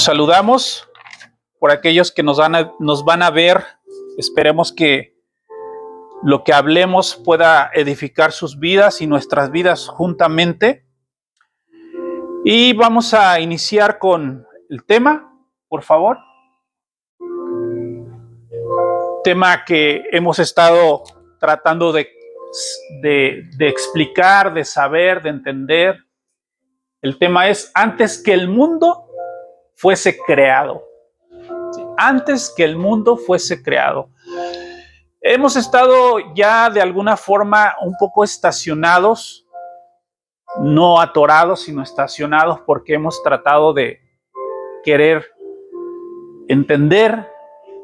saludamos por aquellos que nos van a ver. Esperemos que lo que hablemos pueda edificar sus vidas y nuestras vidas juntamente. Y vamos a iniciar con el tema, por favor. Tema que hemos estado tratando de explicar, de saber, de entender. El tema es antes que el mundo fuese creado. Antes que el mundo fuese creado. Hemos estado ya de alguna forma un poco estacionados, no atorados, sino estacionados, porque hemos tratado de querer entender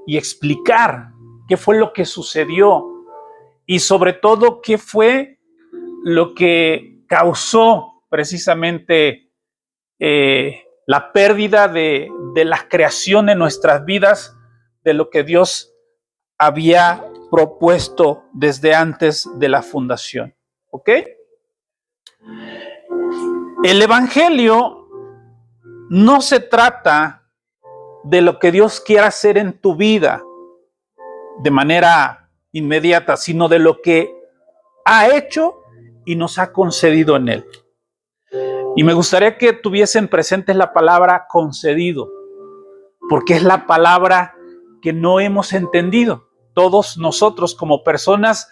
y explicar qué fue lo que sucedió y sobre todo qué fue lo que causó precisamente la pérdida de la creación en nuestras vidas, de lo que Dios había propuesto desde antes de la fundación. ¿Ok? El Evangelio no se trata de lo que Dios quiera hacer en tu vida de manera inmediata, sino de lo que ha hecho y nos ha concedido en él. Y me gustaría que tuviesen presentes la palabra concedido, porque es la palabra que no hemos entendido todos nosotros como personas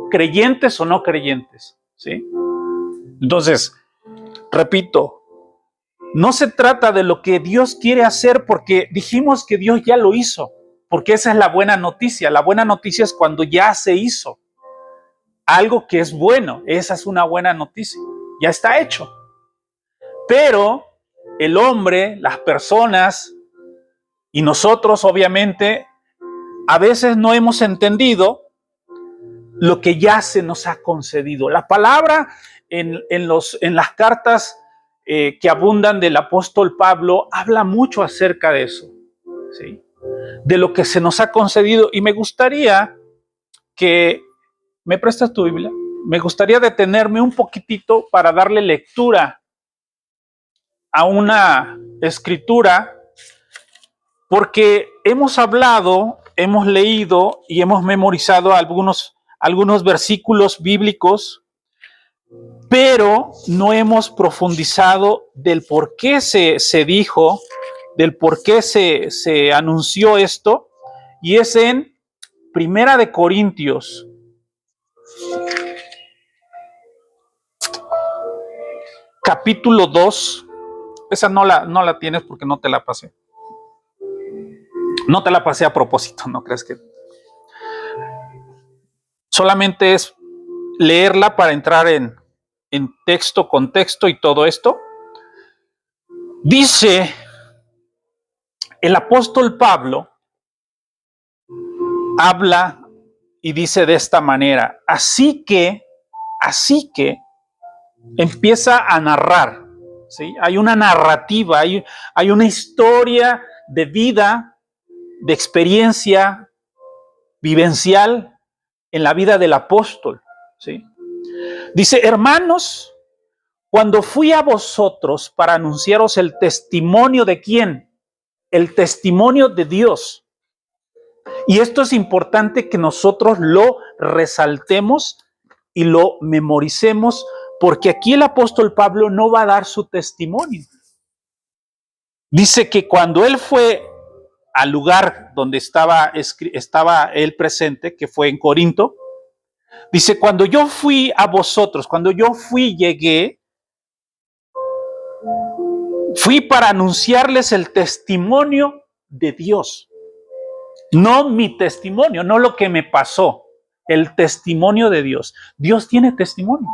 creyentes o no creyentes, ¿sí? Entonces, repito, no se trata de lo que Dios quiere hacer porque dijimos que Dios ya lo hizo, porque esa es la buena noticia. La buena noticia es cuando ya se hizo algo que es bueno. Esa es una buena noticia. Ya está hecho. Pero el hombre, las personas y nosotros obviamente a veces no hemos entendido lo que ya se nos ha concedido. La palabra en las cartas que abundan del apóstol Pablo habla mucho acerca de eso, ¿sí? De lo que se nos ha concedido. Y me gustaría que me prestas tu Biblia. Me gustaría detenerme un poquitito para darle lectura a una escritura, porque hemos hablado, hemos leído y hemos memorizado algunos versículos bíblicos, pero no hemos profundizado del por qué se dijo, del por qué se anunció esto, y es en Primera de Corintios, capítulo 2. Esa no la tienes porque no te la pasé. No te la pasé a propósito, no crees que... Solamente es leerla para entrar en texto, contexto y todo esto. Dice el apóstol Pablo, habla y dice de esta manera, así que empieza a narrar, ¿sí? Hay una narrativa, hay una historia de vida, de experiencia vivencial en la vida del apóstol, ¿sí? Dice, hermanos, cuando fui a vosotros para anunciaros el testimonio de ¿quién? El testimonio de Dios. Y esto es importante que nosotros lo resaltemos y lo memoricemos, porque aquí el apóstol Pablo no va a dar su testimonio. Dice que cuando él fue al lugar donde estaba él presente, que fue en Corinto, dice, cuando yo fui a vosotros, llegué, fui para anunciarles el testimonio de Dios. No mi testimonio, no lo que me pasó, el testimonio de Dios. Dios tiene testimonio.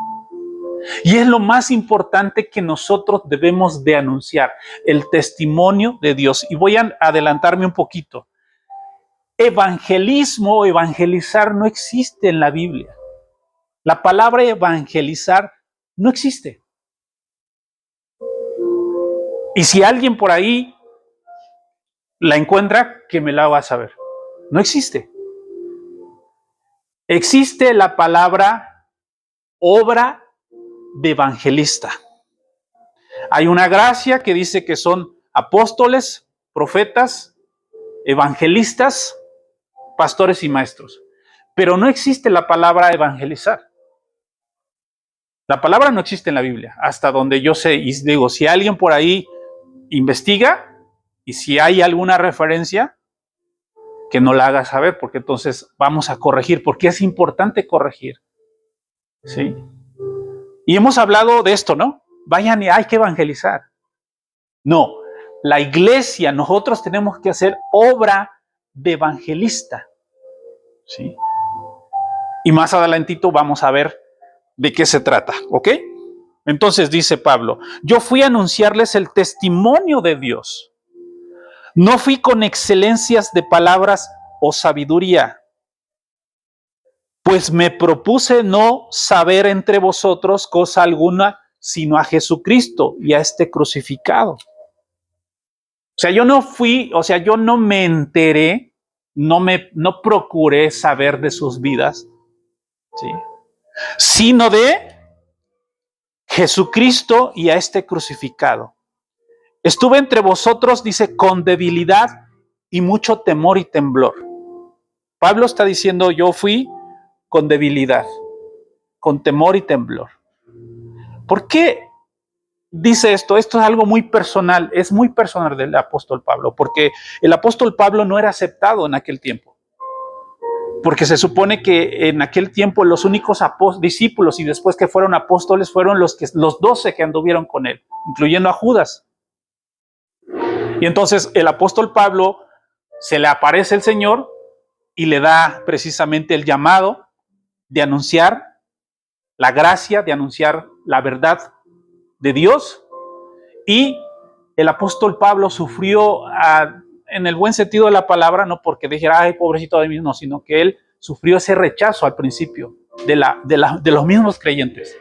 Y es lo más importante que nosotros debemos de anunciar, el testimonio de Dios. Y voy a adelantarme un poquito. Evangelismo o evangelizar no existe en la Biblia. La palabra evangelizar no existe. Y si alguien por ahí la encuentra, que me la haga saber. No existe. Existe la palabra obra de evangelista. Hay una gracia que dice que son apóstoles, profetas, evangelistas, pastores y maestros. Pero no existe la palabra evangelizar. La palabra no existe en la Biblia, hasta donde yo sé. Y digo, si alguien por ahí investiga y si hay alguna referencia, que no la haga saber, porque entonces vamos a corregir, porque es importante corregir. ¿Sí? Y hemos hablado de esto, ¿no? Vayan y hay que evangelizar. No, la iglesia, nosotros tenemos que hacer obra de evangelista. ¿Sí? Y más adelantito vamos a ver de qué se trata, ¿ok? Entonces dice Pablo, yo fui a anunciarles el testimonio de Dios. No fui con excelencias de palabras o sabiduría, pues me propuse no saber entre vosotros cosa alguna, sino a Jesucristo y a este crucificado. O sea, yo no me enteré, no procuré saber de sus vidas, ¿sí? Sino de Jesucristo y a este crucificado. Estuve entre vosotros, dice, con debilidad y mucho temor y temblor. Pablo está diciendo, yo fui con debilidad, con temor y temblor. ¿Por qué dice esto? Esto es algo muy personal, es muy personal del apóstol Pablo, porque el apóstol Pablo no era aceptado en aquel tiempo. Porque se supone que en aquel tiempo los únicos discípulos y después que fueron apóstoles fueron los 12 que anduvieron con él, incluyendo a Judas. Y entonces el apóstol Pablo se le aparece el Señor y le da precisamente el llamado de anunciar la gracia, de anunciar la verdad de Dios. Y el apóstol Pablo sufrió, en el buen sentido de la palabra, no porque dijera, ay, pobrecito de mí, no, sino que él sufrió ese rechazo al principio de los mismos creyentes.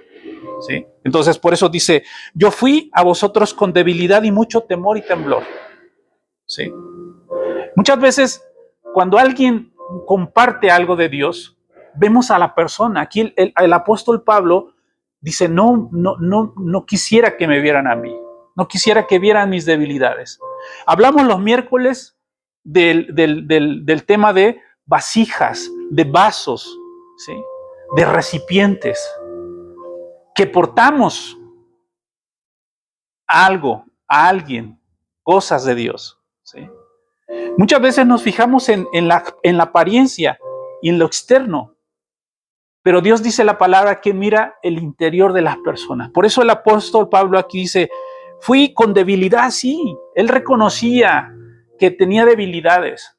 ¿Sí? Entonces, por eso dice, yo fui a vosotros con debilidad y mucho temor y temblor. ¿Sí? Muchas veces, cuando alguien comparte algo de Dios, vemos a la persona. Aquí el apóstol Pablo dice, no quisiera que me vieran a mí. No quisiera que vieran mis debilidades. Hablamos los miércoles del tema de vasijas, de vasos, ¿sí? De recipientes, que portamos algo, a alguien, cosas de Dios. ¿Sí? Muchas veces nos fijamos en la apariencia y en lo externo, pero Dios dice la palabra que mira el interior de las personas. Por eso el apóstol Pablo aquí dice, fui con debilidad, sí, él reconocía que tenía debilidades,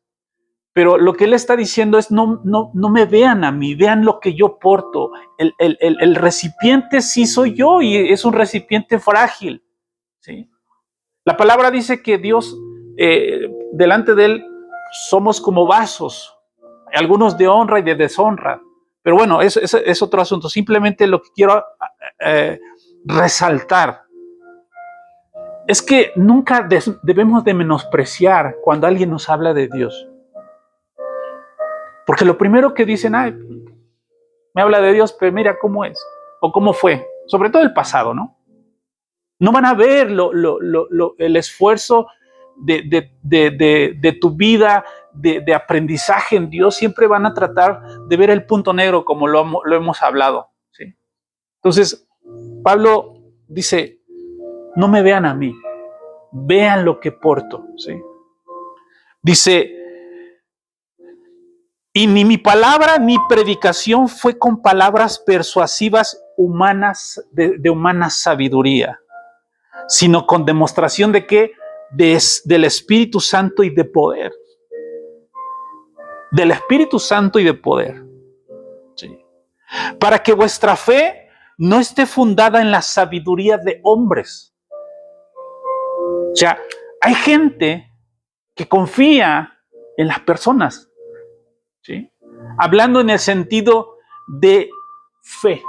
pero lo que él está diciendo es, no me vean a mí, vean lo que yo porto. El recipiente sí soy yo y es un recipiente frágil. ¿Sí? La palabra dice que Dios, delante de él, somos como vasos, algunos de honra y de deshonra. Pero bueno, es otro asunto. Simplemente lo que quiero resaltar es que nunca debemos de menospreciar cuando alguien nos habla de Dios. Porque lo primero que dicen, ay, me habla de Dios, pero mira cómo es, o cómo fue, sobre todo el pasado, ¿no? No van a ver el esfuerzo de tu vida, de aprendizaje en Dios. Siempre van a tratar de ver el punto negro, como lo hemos hablado. ¿Sí? Entonces, Pablo dice, no me vean a mí, vean lo que porto. ¿Sí? Dice, y ni mi palabra ni predicación fue con palabras persuasivas humanas, de humana sabiduría, sino con demostración de qué, del Espíritu Santo y de poder. Del Espíritu Santo y de poder. Sí. Para que vuestra fe no esté fundada en la sabiduría de hombres. O sea, hay gente que confía en las personas. ¿Sí? Hablando en el sentido de fe.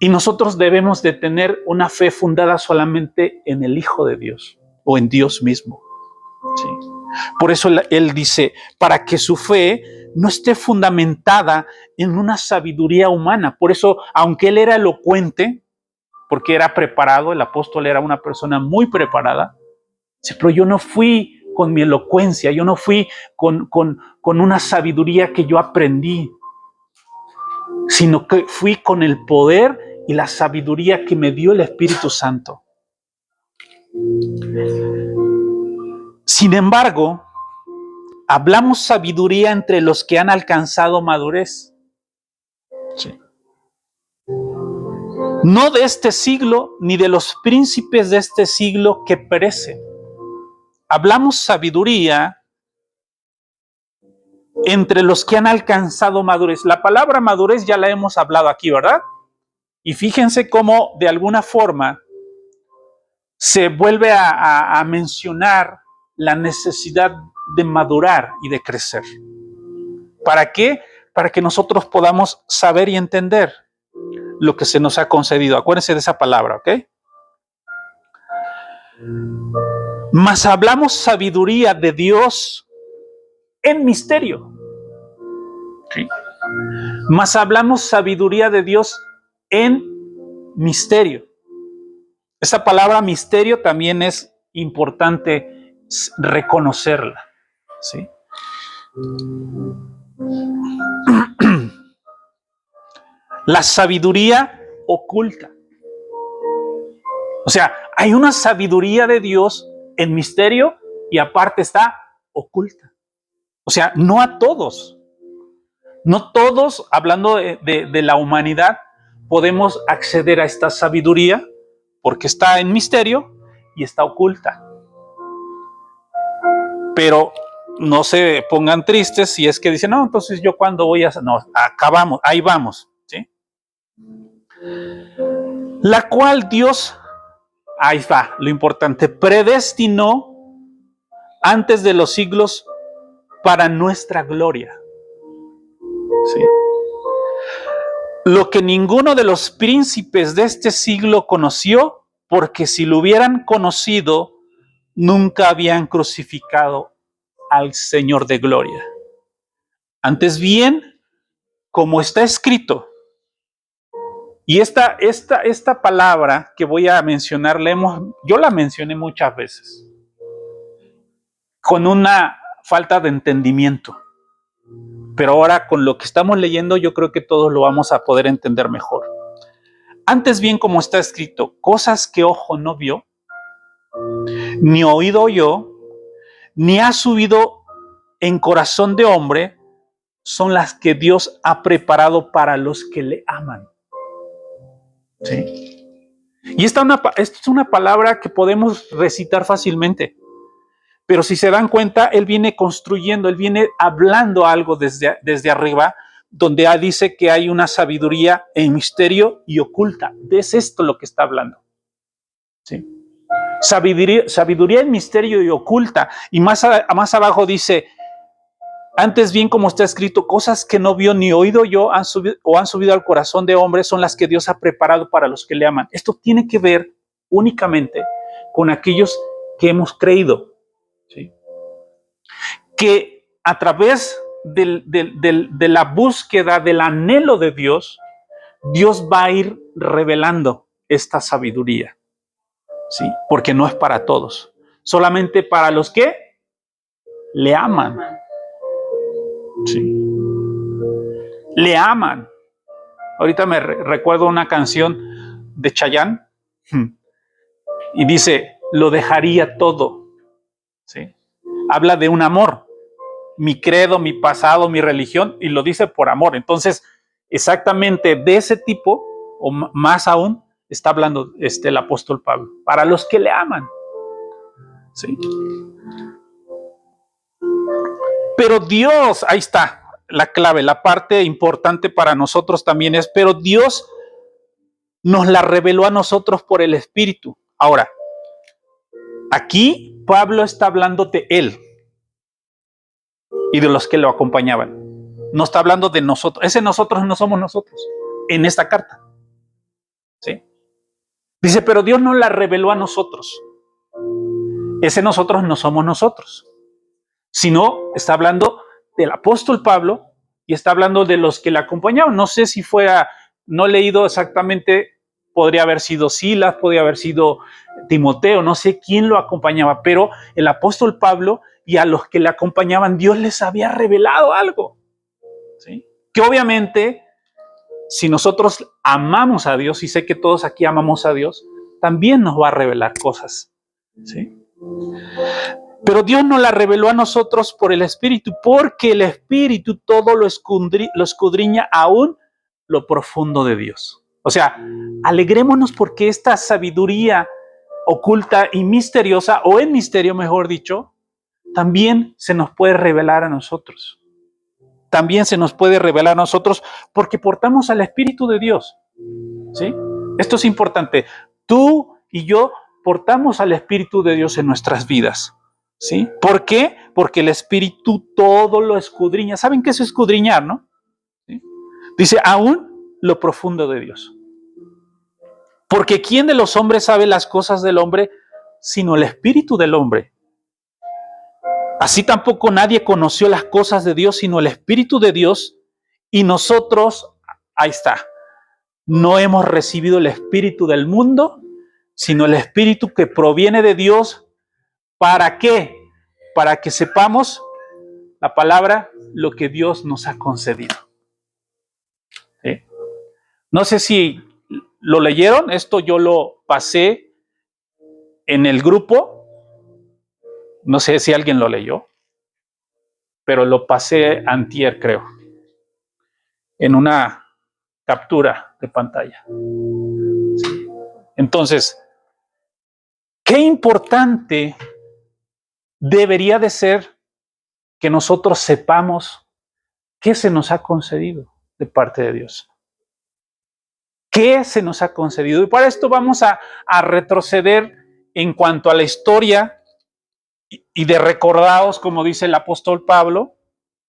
Y nosotros debemos de tener una fe fundada solamente en el Hijo de Dios o en Dios mismo. ¿Sí? Por eso él dice, para que su fe no esté fundamentada en una sabiduría humana. Por eso, aunque él era elocuente, porque era preparado, el apóstol era una persona muy preparada, Sí, pero yo no fui con mi elocuencia, yo no fui con una sabiduría que yo aprendí, sino que fui con el poder y la sabiduría que me dio el Espíritu Santo. Sin embargo, hablamos sabiduría entre los que han alcanzado madurez. Sí. No de este siglo, ni de los príncipes de este siglo que perecen. Hablamos sabiduría entre los que han alcanzado madurez. La palabra madurez ya la hemos hablado aquí, ¿verdad? Y fíjense cómo de alguna forma se vuelve a mencionar la necesidad de madurar y de crecer. ¿Para qué? Para que nosotros podamos saber y entender lo que se nos ha concedido. Acuérdense de esa palabra, ¿ok? Mas hablamos sabiduría de Dios en misterio. ¿Sí? Mas hablamos sabiduría de Dios en misterio. Esa palabra misterio también es importante reconocerla. ¿Sí? La sabiduría oculta. O sea, hay una sabiduría de Dios en misterio y aparte está oculta. O sea, no a todos. No todos, hablando de la humanidad, podemos acceder a esta sabiduría porque está en misterio y está oculta. Pero no se pongan tristes si es que dicen, no, entonces yo cuando voy a... No, acabamos, ahí vamos. ¿Sí? La cual Dios, ahí va, lo importante, predestinó antes de los siglos para nuestra gloria. ¿Sí? Lo que ninguno de los príncipes de este siglo conoció, porque si lo hubieran conocido, nunca habían crucificado al Señor de gloria. Antes bien, como está escrito, y esta palabra que voy a mencionar, yo la mencioné muchas veces, con una falta de entendimiento. Pero ahora con lo que estamos leyendo, yo creo que todos lo vamos a poder entender mejor. Antes bien, como está escrito, cosas que ojo no vio, ni oído oyó, ni ha subido en corazón de hombre, son las que Dios ha preparado para los que le aman. ¿Sí? Y esta es una palabra que podemos recitar fácilmente. Pero si se dan cuenta, él viene construyendo, él viene hablando algo desde arriba, donde dice que hay una sabiduría en misterio y oculta. Es esto lo que está hablando. ¿Sí? Sabiduría en misterio y oculta. Y más abajo dice, antes bien como está escrito, cosas que no vio ni oído yo han subido al corazón de hombre son las que Dios ha preparado para los que le aman. Esto tiene que ver únicamente con aquellos que hemos creído. ¿Sí? Que a través de la búsqueda, del anhelo de Dios, Dios va a ir revelando esta sabiduría. ¿Sí? Porque no es para todos, solamente para los que le aman. ¿Sí? Le aman. Ahorita me recuerdo una canción de Chayanne y dice, lo dejaría todo. ¿Sí? Habla de un amor, mi credo, mi pasado, mi religión, y lo dice por amor. Entonces, exactamente de ese tipo, o más aún, está hablando el apóstol Pablo, para los que le aman. ¿Sí? Pero Dios, ahí está la clave, la parte importante para nosotros también es, pero Dios nos la reveló a nosotros por el Espíritu. Ahora, aquí Pablo está hablando de él y de los que lo acompañaban. No está hablando de nosotros. Ese nosotros no somos nosotros en esta carta. ¿Sí? Dice, pero Dios no la reveló a nosotros. Ese nosotros no somos nosotros. Sino está hablando del apóstol Pablo y está hablando de los que le acompañaban. No sé si fuera, no he leído exactamente podría haber sido Silas, podría haber sido Timoteo, no sé quién lo acompañaba, pero el apóstol Pablo y a los que le acompañaban, Dios les había revelado algo, ¿sí? Que obviamente, si nosotros amamos a Dios, y sé que todos aquí amamos a Dios, también nos va a revelar cosas, ¿sí? Pero Dios nos la reveló a nosotros por el Espíritu, porque el Espíritu todo lo escudriña aún lo profundo de Dios. O sea, alegrémonos porque esta sabiduría oculta y misteriosa, o en misterio mejor dicho, también se nos puede revelar a nosotros. También se nos puede revelar a nosotros porque portamos al Espíritu de Dios, ¿sí? Esto es importante. Tú y yo portamos al Espíritu de Dios en nuestras vidas, ¿sí? ¿Por qué? Porque el Espíritu todo lo escudriña. ¿Saben qué es escudriñar, no? ¿Sí? Dice, aún lo profundo de Dios. Porque ¿quién de los hombres sabe las cosas del hombre sino el Espíritu del hombre? Así tampoco nadie conoció las cosas de Dios sino el Espíritu de Dios, y nosotros, ahí está, no hemos recibido el Espíritu del mundo, sino el Espíritu que proviene de Dios. ¿Para qué? Para que sepamos la palabra, lo que Dios nos ha concedido. ¿Sí? No sé si lo leyeron, esto yo lo pasé en el grupo, no sé si alguien lo leyó, pero lo pasé antier, creo, en una captura de pantalla. ¿Sí? Entonces, qué importante debería de ser que nosotros sepamos qué se nos ha concedido de parte de Dios. ¿Qué se nos ha concedido? Y para esto vamos a retroceder en cuanto a la historia y de recordados, como dice el apóstol Pablo.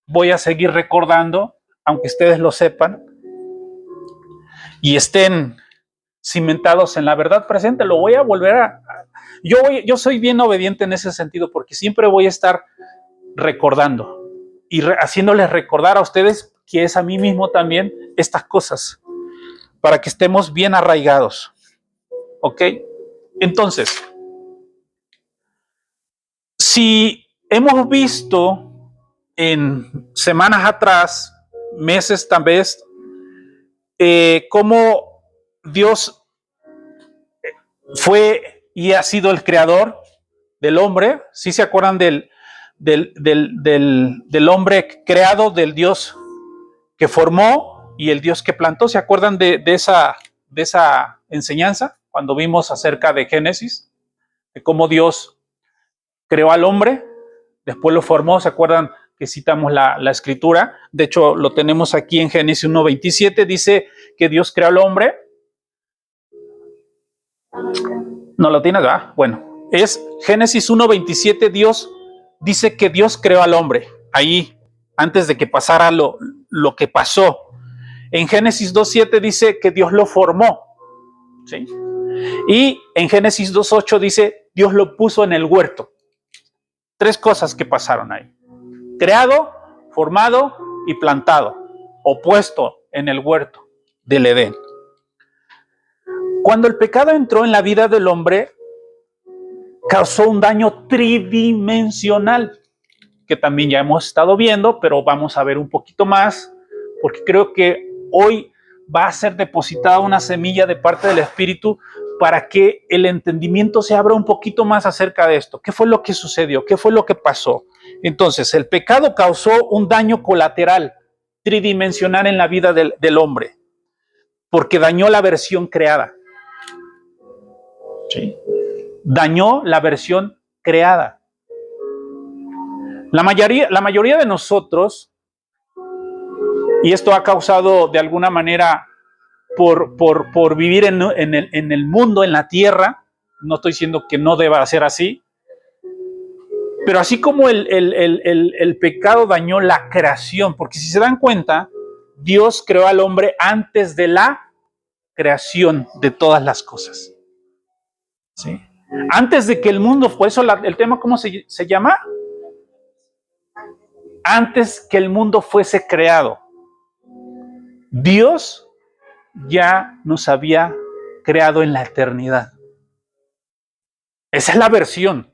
Voy a seguir recordando, aunque ustedes lo sepan y estén cimentados en la verdad presente. Lo voy a volver a... Yo soy bien obediente en ese sentido, porque siempre voy a estar recordando y haciéndoles recordar a ustedes, que es a mí mismo también, estas cosas, para que estemos bien arraigados. ¿Ok? Entonces, si hemos visto en semanas atrás, meses tal vez, cómo Dios fue y ha sido el creador del hombre. ¿Sí se acuerdan del hombre creado, del Dios que formó y el Dios que plantó? ¿Se acuerdan de esa enseñanza cuando vimos acerca de Génesis? De cómo Dios creó al hombre, después lo formó. ¿Se acuerdan que citamos la escritura? De hecho, lo tenemos aquí en Génesis 1:27. Dice que Dios creó al hombre. ¿No lo tienes? Bueno, es Génesis 1:27. Dios dice que Dios creó al hombre ahí, antes de que pasara lo que pasó. En Génesis 2:7 dice que Dios lo formó, ¿sí? Y en Génesis 2:8 dice Dios lo puso en el huerto. Tres cosas que pasaron ahí: creado, formado y plantado, o puesto en el huerto del Edén. Cuando el pecado entró en la vida del hombre, causó un daño tridimensional, que también ya hemos estado viendo, pero vamos a ver un poquito más, porque creo que hoy va a ser depositada una semilla de parte del Espíritu para que el entendimiento se abra un poquito más acerca de esto. ¿Qué fue lo que sucedió? ¿Qué fue lo que pasó? Entonces, el pecado causó un daño colateral tridimensional en la vida del hombre, porque dañó la versión creada. ¿Sí? Dañó la versión creada. La mayoría de nosotros, y esto ha causado de alguna manera por vivir en el mundo, en la tierra, no estoy diciendo que no deba ser así, pero así como el pecado dañó la creación, porque si se dan cuenta, Dios creó al hombre antes de la creación de todas las cosas. ¿Sí? Antes de que el mundo, por eso el tema, ¿cómo se llama? Antes que el mundo fuese creado, Dios ya nos había creado en la eternidad. Esa es la versión.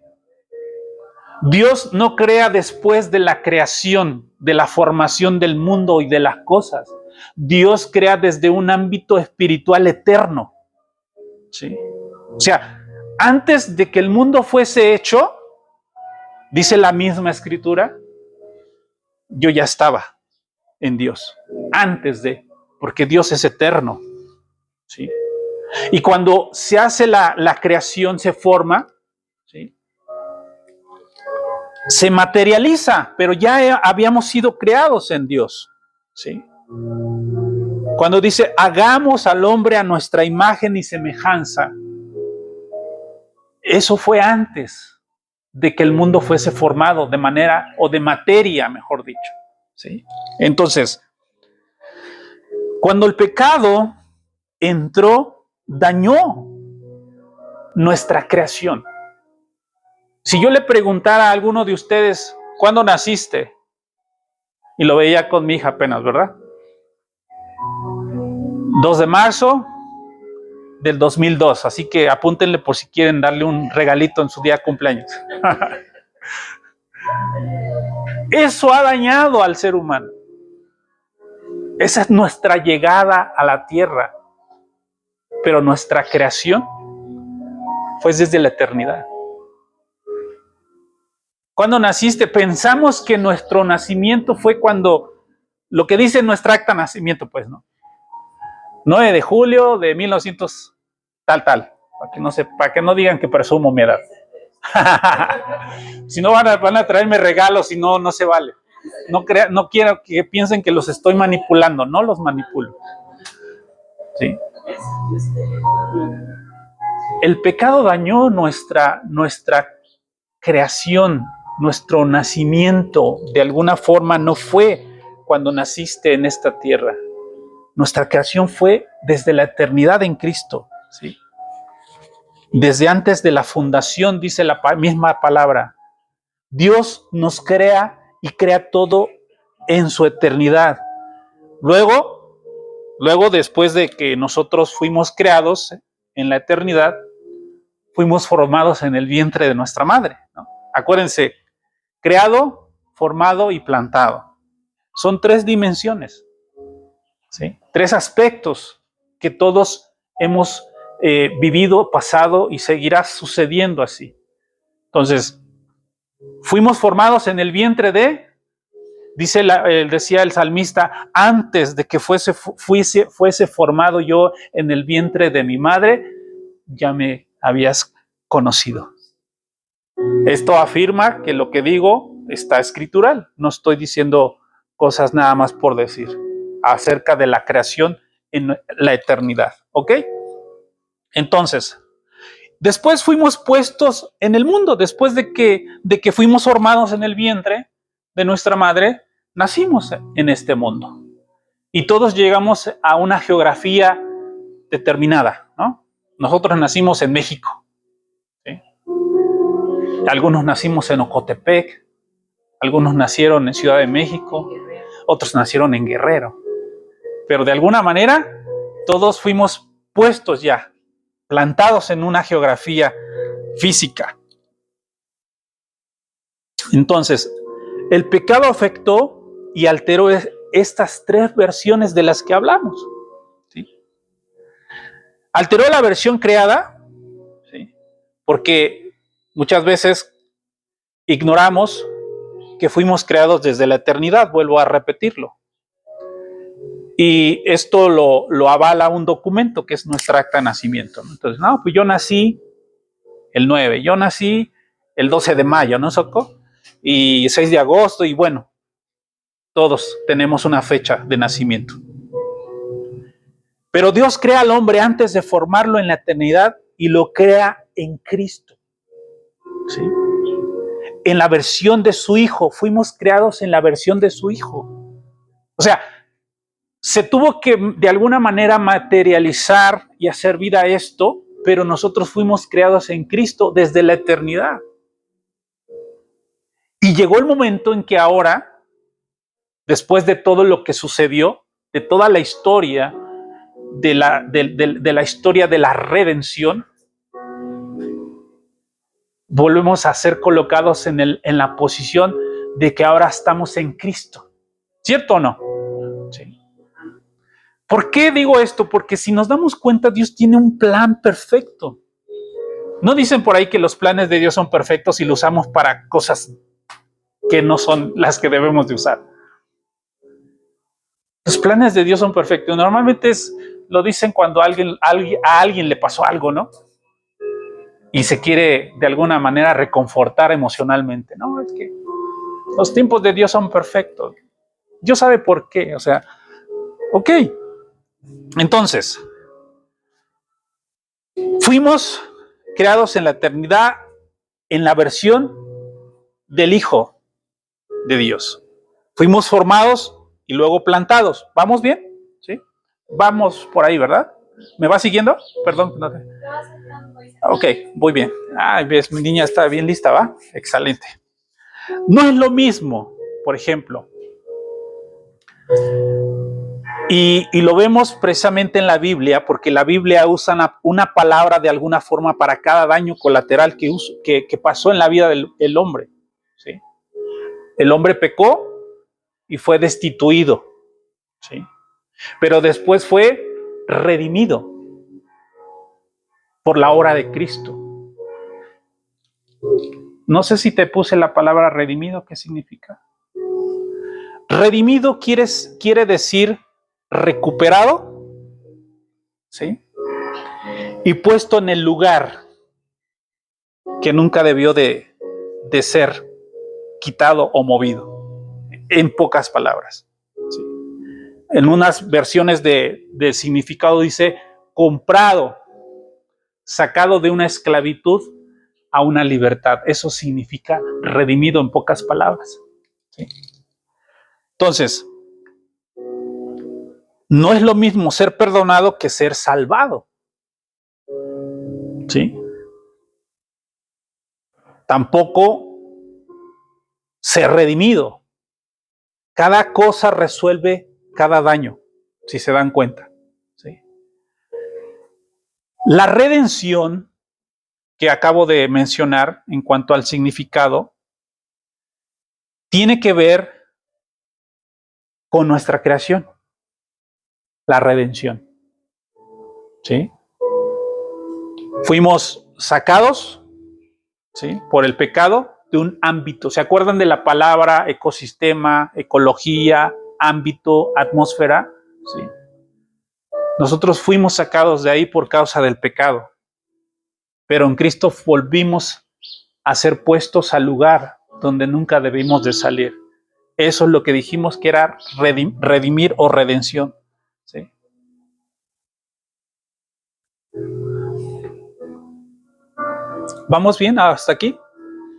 Dios no crea después de la creación, de la formación del mundo y de las cosas. Dios crea desde un ámbito espiritual eterno. ¿Sí? O sea, antes de que el mundo fuese hecho, dice la misma escritura, yo ya estaba en Dios, antes de, porque Dios es eterno. ¿Sí? Y cuando se hace la creación, se forma, ¿sí? Se materializa, pero ya habíamos sido creados en Dios. ¿Sí? Cuando dice, hagamos al hombre a nuestra imagen y semejanza, eso fue antes de que el mundo fuese formado de manera, o de materia, mejor dicho. ¿Sí? Entonces, cuando el pecado entró, dañó nuestra creación. Si yo le preguntara a alguno de ustedes, ¿cuándo naciste? Y lo veía con mi hija apenas, ¿verdad? 2 de marzo del 2002, así que apúntenle por si quieren darle un regalito en su día de cumpleaños. Eso ha dañado al ser humano. Esa es nuestra llegada a la tierra, pero nuestra creación fue desde la eternidad. ¿Cuándo naciste? Pensamos que nuestro nacimiento fue cuando, lo que dice nuestra acta de nacimiento, pues, ¿no? 9 de julio de 1900, tal, para que no digan que presumo mi edad. Si no van a traerme regalos y no se vale. No quiero que piensen que los estoy manipulando, no los manipulo. ¿Sí? El pecado dañó nuestra creación, nuestro nacimiento. De alguna forma no fue cuando naciste en esta tierra. Nuestra creación fue desde la eternidad en Cristo. ¿Sí? Desde antes de la fundación, dice la misma palabra. Dios nos crea y crea todo en su eternidad. Luego, después de que nosotros fuimos creados en la eternidad, fuimos formados en el vientre de nuestra madre, ¿no? Acuérdense, creado, formado y plantado. Son 3 dimensiones, ¿sí? 3 aspectos que todos hemos vivido, pasado y seguirá sucediendo así. Entonces, fuimos formados en el vientre de, decía el salmista, antes de que fuese formado yo en el vientre de mi madre, ya me habías conocido. Esto afirma que lo que digo está escritural. No estoy diciendo cosas nada más por decir acerca de la creación en la eternidad. ¿Ok? Entonces, después fuimos puestos en el mundo. Después de que fuimos formados en el vientre de nuestra madre, nacimos en este mundo. Y todos llegamos a una geografía determinada, ¿no? Nosotros nacimos en México. ¿Sí? Algunos nacimos en Ocotepec, algunos nacieron en Ciudad de México, otros nacieron en Guerrero. Pero de alguna manera, todos fuimos puestos ya, plantados en una geografía física. Entonces, el pecado afectó y alteró estas 3 versiones de las que hablamos. ¿Sí? Alteró la versión creada, ¿sí? Porque muchas veces ignoramos que fuimos creados desde la eternidad, vuelvo a repetirlo. Y esto lo avala un documento que es nuestra acta de nacimiento. Entonces, no, pues yo nací el 9, yo nací el 12 de mayo, ¿no, Soco? Y 6 de agosto, y bueno, todos tenemos una fecha de nacimiento. Pero Dios crea al hombre antes de formarlo en la eternidad y lo crea en Cristo. ¿Sí? En la versión de su Hijo, fuimos creados en la versión de su Hijo. O sea, se tuvo que de alguna manera materializar y hacer vida esto, pero nosotros fuimos creados en Cristo desde la eternidad. Y llegó el momento en que ahora, después de todo lo que sucedió, de toda la historia, de la historia de la redención, volvemos a ser colocados en la posición de que ahora estamos en Cristo. ¿Cierto o no? Sí. ¿Por qué digo esto? Porque si nos damos cuenta, Dios tiene un plan perfecto. No dicen por ahí que los planes de Dios son perfectos y los usamos para cosas que no son las que debemos de usar. Los planes de Dios son perfectos. Normalmente lo dicen cuando a alguien le pasó algo, ¿no? Y se quiere de alguna manera reconfortar emocionalmente. No, es que los tiempos de Dios son perfectos. Dios sabe por qué. O sea, ok. Entonces, fuimos creados en la eternidad en la versión del Hijo de Dios. Fuimos formados y luego plantados. ¿Vamos bien? ¿Sí? Vamos por ahí, ¿verdad? ¿Me va siguiendo? Perdón. No te... Ok, muy bien. Ah, ves, mi niña está bien lista, ¿va? Excelente. No es lo mismo, por ejemplo, y lo vemos precisamente en la Biblia, porque la Biblia usa una palabra de alguna forma para cada daño colateral que pasó en la vida del hombre. ¿Sí? El hombre pecó y fue destituido, ¿sí? Pero después fue redimido por la obra de Cristo. No sé si te puse la palabra redimido, ¿qué significa? Redimido quiere decir recuperado, ¿sí? Y puesto en el lugar que nunca debió de ser quitado o movido, en pocas palabras, ¿sí? En unas versiones de significado dice comprado, sacado de una esclavitud a una libertad. Eso significa redimido en pocas palabras, ¿sí? Entonces, no es lo mismo ser perdonado que ser salvado, ¿sí? Tampoco ser redimido. Cada cosa resuelve cada daño, si se dan cuenta, ¿sí? La redención que acabo de mencionar en cuanto al significado tiene que ver con nuestra creación, la redención, ¿sí? Fuimos sacados, ¿sí?, por el pecado de un ámbito. ¿Se acuerdan de la palabra ecosistema, ecología, ámbito, atmósfera? Sí. Nosotros fuimos sacados de ahí por causa del pecado, pero en Cristo volvimos a ser puestos al lugar donde nunca debimos de salir. Eso es lo que dijimos que era redimir o redención, ¿sí? ¿Vamos bien hasta aquí?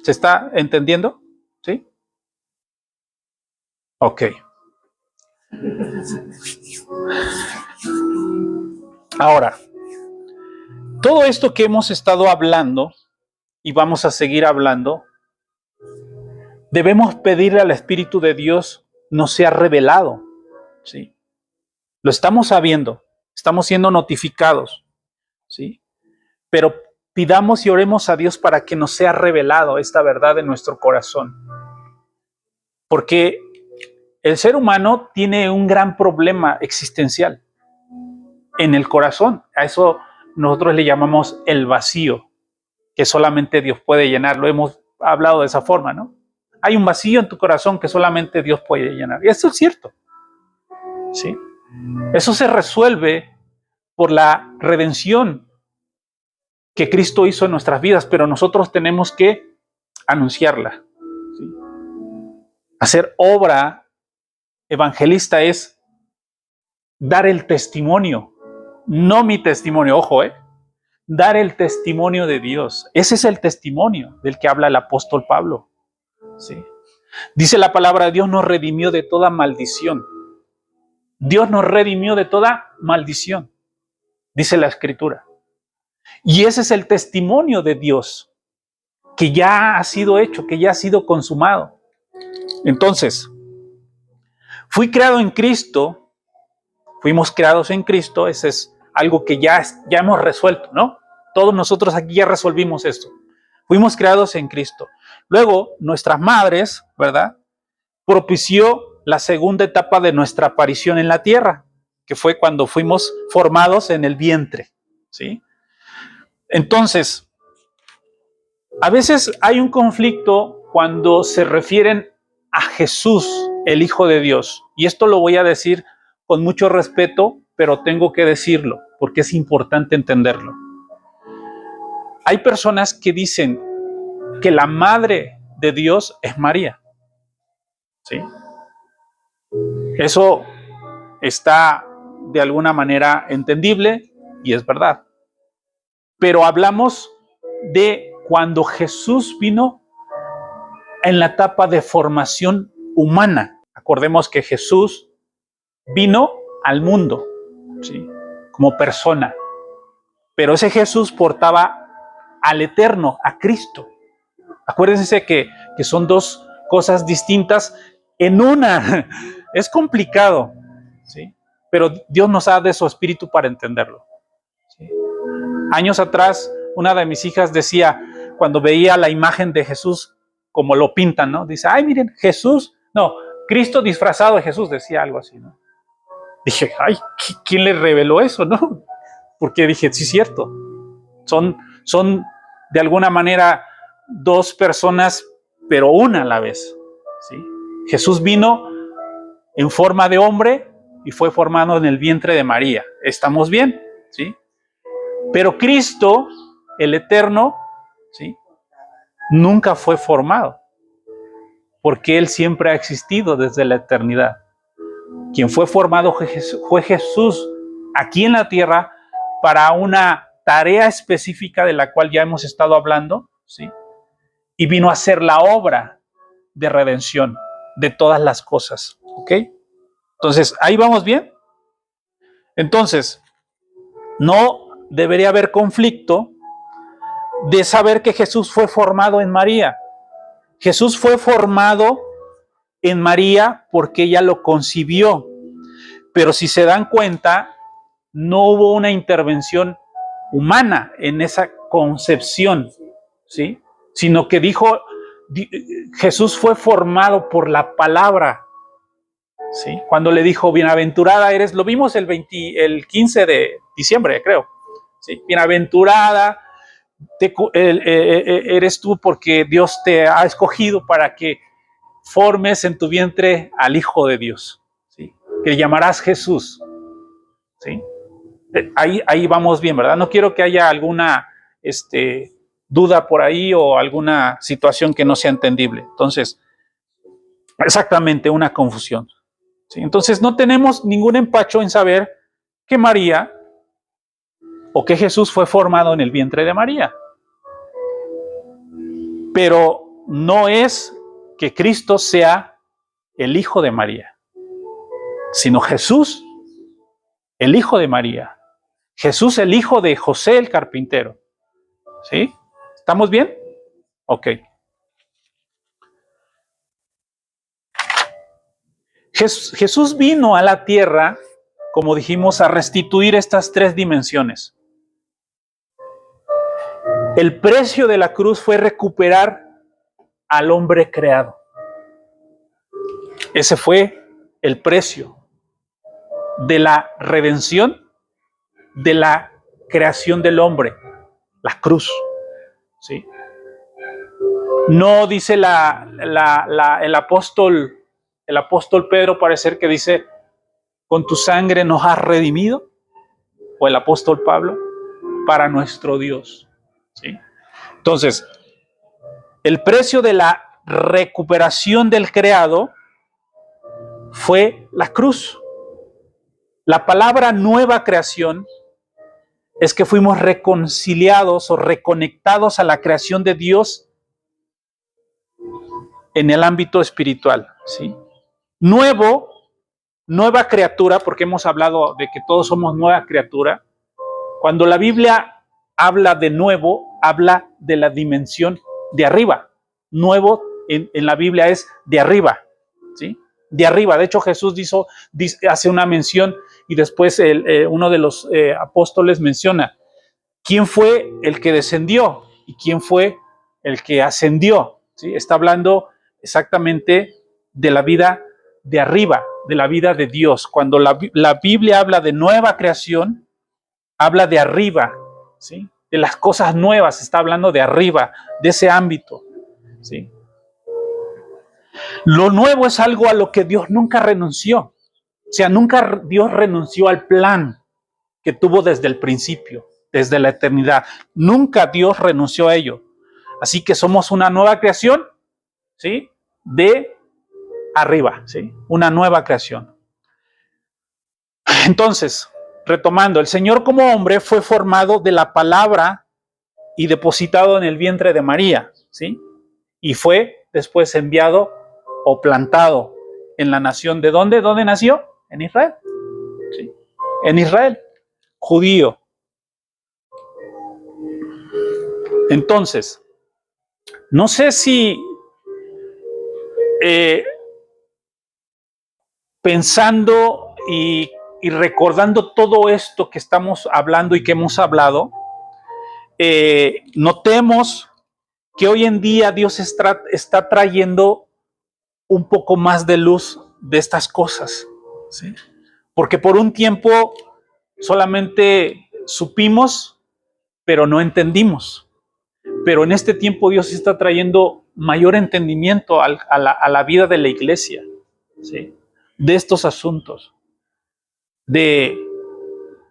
¿Se está entendiendo? ¿Sí? Ok. Ahora, todo esto que hemos estado hablando y vamos a seguir hablando, debemos pedirle al Espíritu de Dios nos sea revelado, ¿sí? Lo estamos sabiendo, estamos siendo notificados, ¿sí? Pero pidamos y oremos a Dios para que nos sea revelado esta verdad en nuestro corazón. Porque el ser humano tiene un gran problema existencial en el corazón. A eso nosotros le llamamos el vacío, que solamente Dios puede llenar. Lo hemos hablado de esa forma, ¿no? Hay un vacío en tu corazón que solamente Dios puede llenar. Y eso es cierto, ¿sí? Eso se resuelve por la redención que Cristo hizo en nuestras vidas, pero nosotros tenemos que anunciarla, ¿sí? Hacer obra evangelista es dar el testimonio, no mi testimonio, ojo, dar el testimonio de Dios. Ese es el testimonio del que habla el apóstol Pablo, ¿sí? Dice la palabra, Dios nos redimió de toda maldición. Dios nos redimió de toda maldición, dice la Escritura. Y ese es el testimonio de Dios, que ya ha sido hecho, que ya ha sido consumado. Entonces, fui creado en Cristo Fuimos creados en Cristo, ese es algo que ya hemos resuelto, ¿no? Todos nosotros aquí ya resolvimos esto. Fuimos creados en Cristo. Luego, nuestras madres, ¿verdad?, propició la segunda etapa de nuestra aparición en la tierra, que fue cuando fuimos formados en el vientre, ¿sí? Entonces, a veces hay un conflicto cuando se refieren a Jesús, el Hijo de Dios. Y esto lo voy a decir con mucho respeto, pero tengo que decirlo, porque es importante entenderlo. Hay personas que dicen que la madre de Dios es María, ¿sí? Eso está de alguna manera entendible y es verdad. Pero hablamos de cuando Jesús vino en la etapa de formación humana. Acordemos que Jesús vino al mundo, ¿sí?, como persona. Pero ese Jesús portaba al Eterno, a Cristo. Acuérdense que son dos cosas distintas en una. Es complicado, ¿sí?, pero Dios nos da de su espíritu para entenderlo, ¿sí? Años atrás, una de mis hijas decía, cuando veía la imagen de Jesús, como lo pintan, ¿no? Dice, ay, miren, Jesús, no, Cristo disfrazado de Jesús, decía algo así, ¿no? Dije, ay, ¿quién le reveló eso, no? Porque dije, sí, es cierto. Son de alguna manera dos personas, pero una a la vez, ¿sí? Jesús vino en forma de hombre y fue formado en el vientre de María. ¿Estamos bien? ¿Sí? Pero Cristo, el Eterno, ¿sí?, nunca fue formado, porque Él siempre ha existido desde la eternidad. Quien fue formado fue Jesús aquí en la tierra para una tarea específica de la cual ya hemos estado hablando, ¿sí?, y vino a hacer la obra de redención de todas las cosas, ¿ok? Entonces, ¿ahí vamos bien? Entonces, no debería haber conflicto de saber que Jesús fue formado en María. Jesús fue formado en María porque ella lo concibió. Pero si se dan cuenta, no hubo una intervención humana en esa concepción, ¿sí?, sino que Jesús fue formado por la palabra, ¿sí? Cuando le dijo, bienaventurada eres, lo vimos el 15 de diciembre, creo, ¿sí? Bienaventurada eres tú porque Dios te ha escogido para que formes en tu vientre al Hijo de Dios, ¿sí?, que llamarás Jesús, ¿sí? Ahí vamos bien, ¿verdad? No quiero que haya alguna duda por ahí o alguna situación que no sea entendible. Entonces, exactamente una confusión, ¿sí? Entonces, no tenemos ningún empacho en saber que María o que Jesús fue formado en el vientre de María. Pero no es que Cristo sea el Hijo de María, sino Jesús, el Hijo de María. Jesús, el hijo de José el carpintero, ¿sí? ¿Estamos bien? Ok. Jesús vino a la tierra, como dijimos, a restituir estas tres dimensiones. El precio de la cruz fue recuperar al hombre creado. Ese fue el precio de la redención, de la creación del hombre, la cruz, ¿sí? No dice el apóstol Pedro, parece que dice, con tu sangre nos has redimido, o el apóstol Pablo, para nuestro Dios, ¿sí? Entonces, el precio de la recuperación del creado fue la cruz. La palabra nueva creación es que fuimos reconciliados o reconectados a la creación de Dios en el ámbito espiritual, ¿sí? Nueva criatura, porque hemos hablado de que todos somos nueva criatura. Cuando la Biblia habla de nuevo, habla de la dimensión de arriba. Nuevo en la Biblia es de arriba, ¿sí? De arriba. De hecho, Jesús hace una mención y después uno de los apóstoles menciona quién fue el que descendió y quién fue el que ascendió, ¿sí? Está hablando exactamente de la vida de arriba, de la vida de Dios. Cuando la Biblia habla de nueva creación, habla de arriba, ¿sí? De las cosas nuevas, está hablando de arriba, de ese ámbito, ¿sí? Lo nuevo es algo a lo que Dios nunca renunció. O sea, nunca Dios renunció al plan que tuvo desde el principio, desde la eternidad. Nunca Dios renunció a ello. Así que somos una nueva creación, ¿sí? De arriba, ¿sí? Una nueva creación. Entonces, retomando, el Señor como hombre fue formado de la palabra y depositado en el vientre de María, ¿sí? Y fue después enviado o plantado en la nación. ¿De dónde? ¿Dónde nació? En Israel, ¿sí? En Israel, judío. Entonces, no sé si pensando y recordando todo esto que estamos hablando y que hemos hablado, notemos que hoy en día Dios está trayendo un poco más de luz de estas cosas, ¿sí? Porque por un tiempo solamente supimos, pero no entendimos. Pero en este tiempo Dios está trayendo mayor entendimiento a la vida de la iglesia, ¿sí? De estos asuntos, de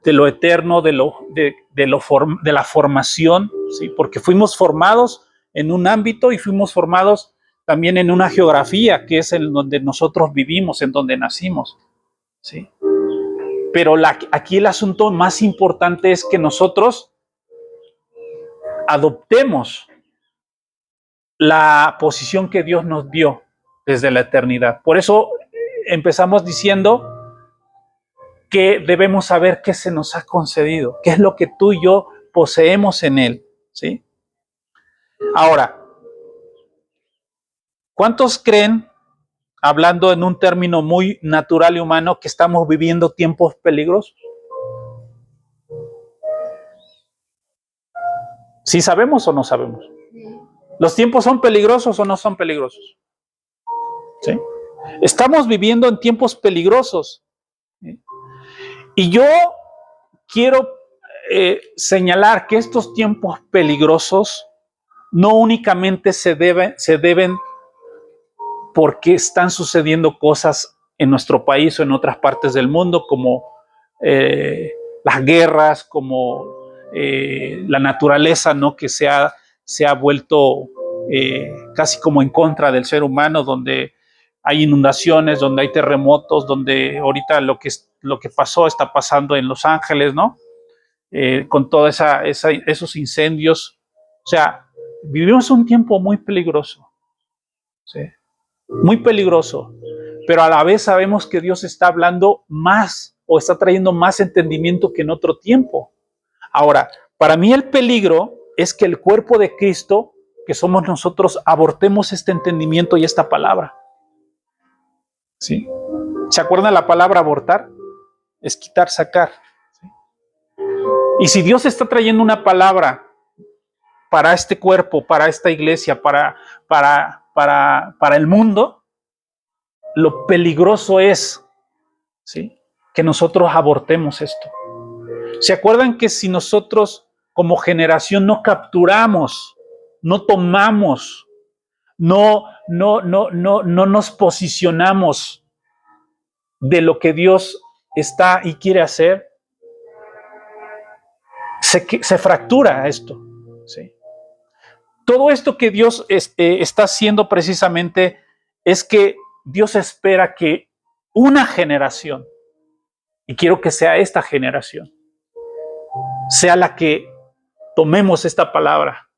lo eterno, de la formación, ¿sí? Porque fuimos formados en un ámbito y fuimos formados también en una geografía que es en donde nosotros vivimos, en donde nacimos, ¿sí? Pero aquí el asunto más importante es que nosotros adoptemos la posición que Dios nos dio desde la eternidad. Por eso empezamos diciendo que debemos saber qué se nos ha concedido, qué es lo que tú y yo poseemos en Él, ¿sí? Ahora, ¿cuántos creen, hablando en un término muy natural y humano, que estamos viviendo tiempos peligrosos? ¿Sí sabemos o no sabemos? ¿Los tiempos son peligrosos o no son peligrosos? ¿Sí? Estamos viviendo en tiempos peligrosos. ¿Sí? Y yo quiero señalar que estos tiempos peligrosos no únicamente se deben porque están sucediendo cosas en nuestro país o en otras partes del mundo, como las guerras, como la naturaleza, ¿no? Que se ha vuelto casi como en contra del ser humano, donde hay inundaciones, donde hay terremotos, donde ahorita lo que pasó está pasando en Los Ángeles, ¿no? Con todos esos incendios. O sea, vivimos un tiempo muy peligroso, ¿sí? Muy peligroso, pero a la vez sabemos que Dios está hablando más o está trayendo más entendimiento que en otro tiempo. Ahora, para mí el peligro es que el cuerpo de Cristo, que somos nosotros, abortemos este entendimiento y esta palabra, ¿sí? ¿Se acuerdan la palabra abortar? Es quitar, sacar, ¿sí? Y si Dios está trayendo una palabra para este cuerpo, para esta iglesia, para el mundo, lo peligroso es, ¿sí?, que nosotros abortemos esto. ¿Se acuerdan que si nosotros como generación no capturamos, no tomamos, no nos posicionamos de lo que Dios está y quiere hacer, se fractura esto, ¿sí? Todo esto que Dios está haciendo precisamente es que Dios espera que una generación, y quiero que sea esta generación, sea la que tomemos esta palabra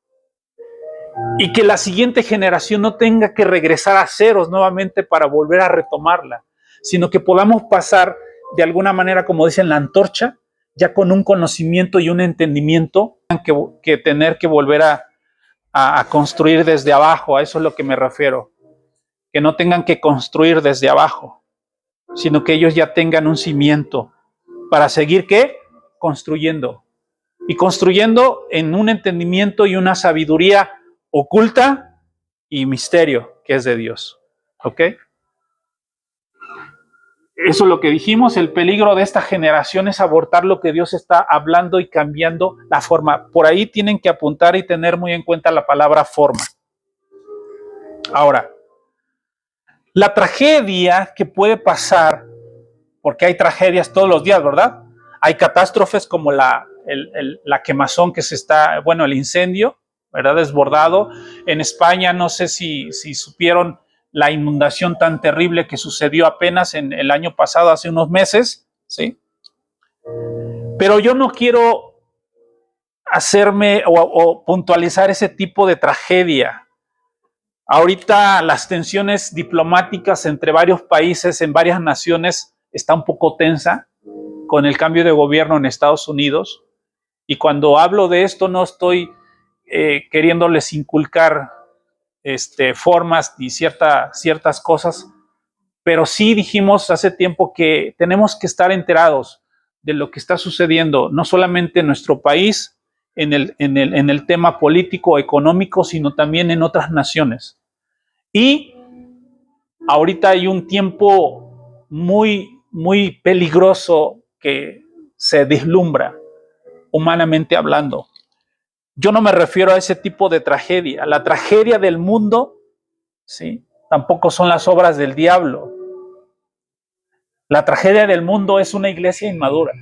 y que la siguiente generación no tenga que regresar a ceros nuevamente para volver a retomarla, sino que podamos pasar de alguna manera, como dicen, la antorcha, ya con un conocimiento y un entendimiento que tener que volver a construir desde abajo. A eso es lo que me refiero, que no tengan que construir desde abajo, sino que ellos ya tengan un cimiento para seguir, ¿qué? Construyendo. Y construyendo en un entendimiento y una sabiduría oculta y misterio que es de Dios. ¿Ok? Eso es lo que dijimos, el peligro de esta generación es abortar lo que Dios está hablando y cambiando la forma. Por ahí tienen que apuntar y tener muy en cuenta la palabra forma. Ahora, la tragedia que puede pasar, porque hay tragedias todos los días, ¿verdad? Hay catástrofes como la quemazón que se está, bueno, el incendio, ¿verdad? Desbordado. En España, no sé si supieron la inundación tan terrible que sucedió apenas en el año pasado, hace unos meses, ¿sí? Pero yo no quiero hacerme o puntualizar ese tipo de tragedia. Ahorita las tensiones diplomáticas entre varios países, en varias naciones, está un poco tensa con el cambio de gobierno en Estados Unidos. Y cuando hablo de esto no estoy queriéndoles inculcar formas y ciertas cosas, pero sí dijimos hace tiempo que tenemos que estar enterados de lo que está sucediendo, no solamente en nuestro país, en el tema político, económico, sino también en otras naciones. Y ahorita hay un tiempo muy, muy peligroso que se vislumbra, humanamente hablando. Yo no me refiero a ese tipo de tragedia. La tragedia del mundo, ¿sí? Tampoco son las obras del diablo. La tragedia del mundo es una iglesia inmadura.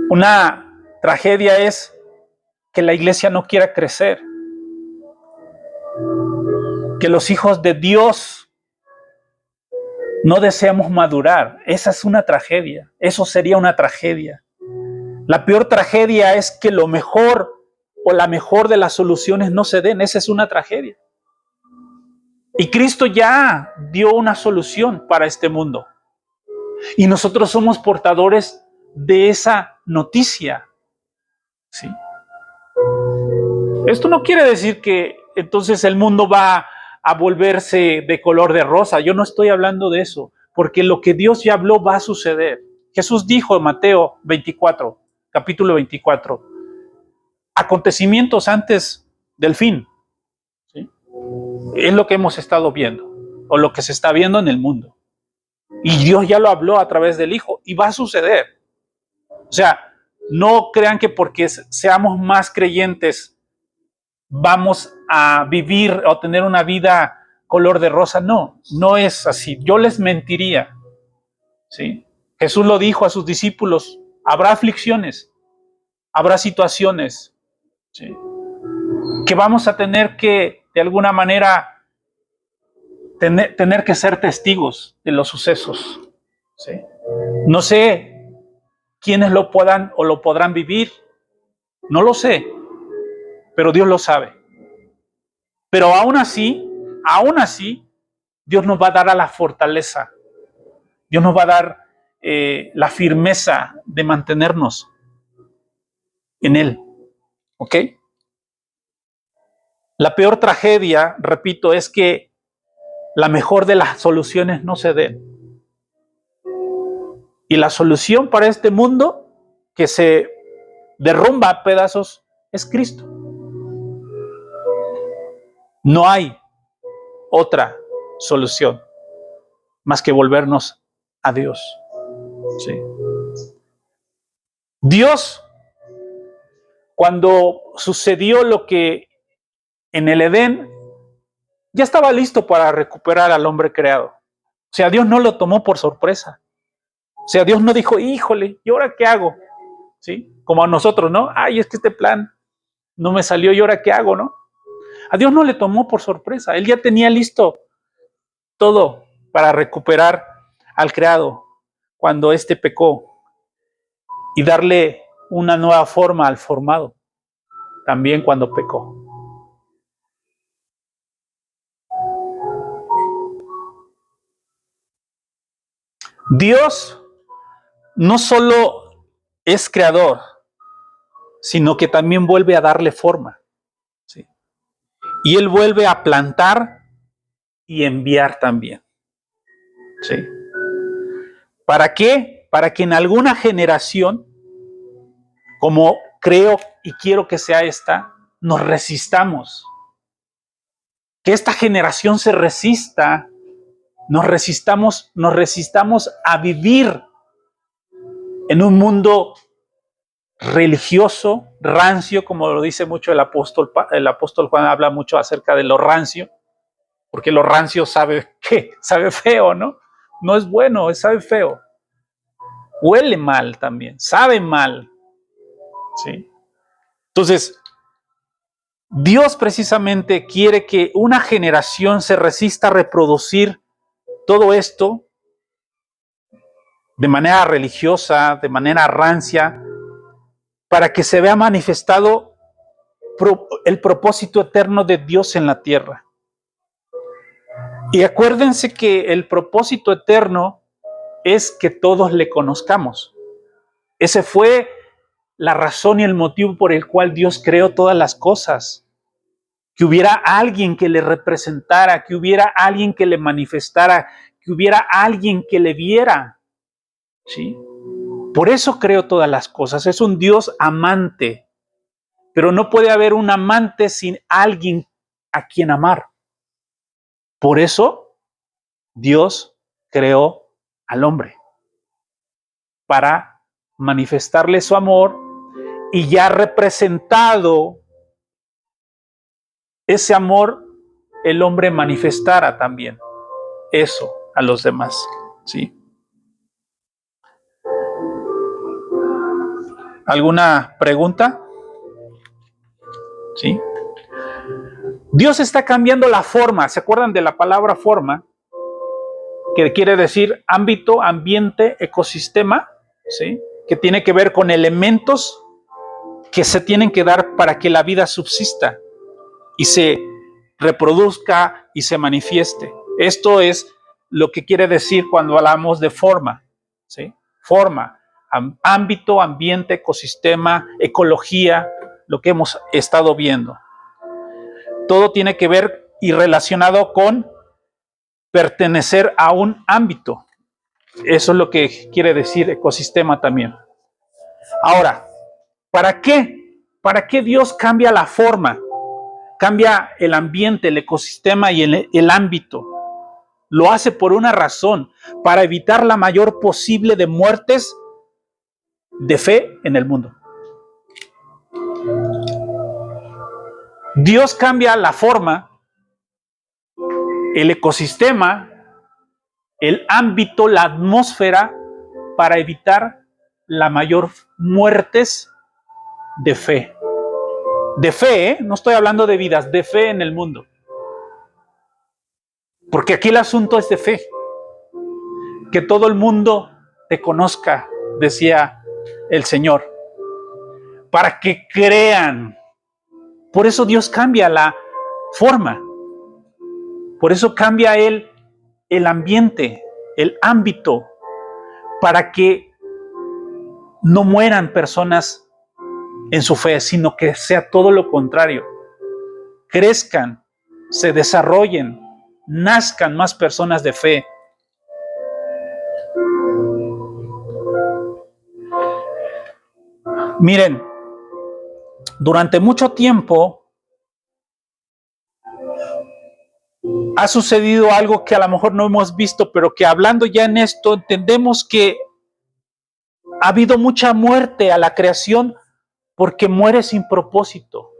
Una tragedia es que la iglesia no quiera crecer, que los hijos de Dios no deseamos madurar. Esa es una tragedia. Eso sería una tragedia. La peor tragedia es que lo mejor o la mejor de las soluciones no se den. Esa es una tragedia. Y Cristo ya dio una solución para este mundo. Y nosotros somos portadores de esa noticia. ¿Sí? Esto no quiere decir que entonces el mundo va a volverse de color de rosa. Yo no estoy hablando de eso, porque lo que Dios ya habló va a suceder. Jesús dijo en Mateo 24, capítulo 24, acontecimientos antes del fin. ¿Sí? Es lo que hemos estado viendo, o lo que se está viendo en el mundo. Y Dios ya lo habló a través del Hijo, y va a suceder. O sea, no crean que porque seamos más creyentes vamos a vivir o tener una vida color de rosa. No, no es así. Yo les mentiría. ¿Sí? Jesús lo dijo a sus discípulos, habrá aflicciones, habrá situaciones, ¿sí? Que vamos a tener que, de alguna manera, tener que ser testigos de los sucesos. ¿Sí? No sé quiénes lo puedan o lo podrán vivir, no lo sé, pero Dios lo sabe. Pero aún así, Dios nos va a dar a la fortaleza, Dios nos va a dar la firmeza de mantenernos en Él. ¿Ok? La peor tragedia, repito, es que la mejor de las soluciones no se den. Y la solución para este mundo que se derrumba a pedazos es Cristo. No hay otra solución más que volvernos a Dios. ¿Sí? Dios, cuando sucedió lo que en el Edén, ya estaba listo para recuperar al hombre creado. O sea, Dios no lo tomó por sorpresa. O sea, Dios no dijo, híjole, ¿y ahora qué hago? ¿Sí? Como a nosotros, ¿no? Ay, es que este plan no me salió, ¿y ahora qué hago, no? A Dios no le tomó por sorpresa. Él ya tenía listo todo para recuperar al creado cuando éste pecó y darle una nueva forma al formado, también cuando pecó. Dios no solo es creador, sino que también vuelve a darle forma. ¿Sí? Y Él vuelve a plantar y enviar también. ¿Sí? ¿Para qué? Para que en alguna generación, como creo y quiero que sea esta, nos resistamos. Que esta generación se resista, nos resistamos a vivir en un mundo religioso, rancio, como lo dice mucho el apóstol Juan habla mucho acerca de lo rancio, porque lo rancio sabe feo, ¿no? No es bueno, sabe feo. Huele mal también, sabe mal. ¿Sí? Entonces, Dios precisamente quiere que una generación se resista a reproducir todo esto de manera religiosa, de manera rancia, para que se vea manifestado el propósito eterno de Dios en la tierra. Y acuérdense que el propósito eterno es que todos le conozcamos. Ese fue la razón y el motivo por el cual Dios creó todas las cosas. Que hubiera alguien que le representara, que hubiera alguien que le manifestara, que hubiera alguien que le viera. ¿Sí? Por eso creó todas las cosas. Es un Dios amante. Pero no puede haber un amante sin alguien a quien amar. Por eso Dios creó al hombre, para manifestarle su amor, y ya representado ese amor, el hombre manifestara también eso a los demás. ¿Sí? ¿Alguna pregunta? ¿Sí? Dios está cambiando la forma. ¿Se acuerdan de la palabra forma? Que quiere decir ámbito, ambiente, ecosistema, ¿sí? Que tiene que ver con elementos que se tienen que dar para que la vida subsista y se reproduzca y se manifieste. Esto es lo que quiere decir cuando hablamos de forma, ¿sí? Forma, ámbito, ambiente, ecosistema, ecología, lo que hemos estado viendo. Todo tiene que ver y relacionado con pertenecer a un ámbito. Eso es lo que quiere decir ecosistema también. Ahora, ¿para qué? ¿Para qué Dios cambia la forma? Cambia el ambiente, el ecosistema y el ámbito. Lo hace por una razón, para evitar la mayor posible de muertes de fe en el mundo. Dios cambia la forma, el ecosistema, el ámbito, la atmósfera, para evitar la mayor muertes de fe. De fe, no estoy hablando de vidas, de fe en el mundo. Porque aquí el asunto es de fe. Que todo el mundo te conozca, decía el Señor, para que crean. Por eso Dios cambia la forma. Por eso cambia el ambiente, el ámbito, para que no mueran personas en su fe, sino que sea todo lo contrario. Crezcan, se desarrollen, nazcan más personas de fe. Miren, durante mucho tiempo ha sucedido algo que a lo mejor no hemos visto, pero que hablando ya en esto entendemos que ha habido mucha muerte a la creación porque muere sin propósito.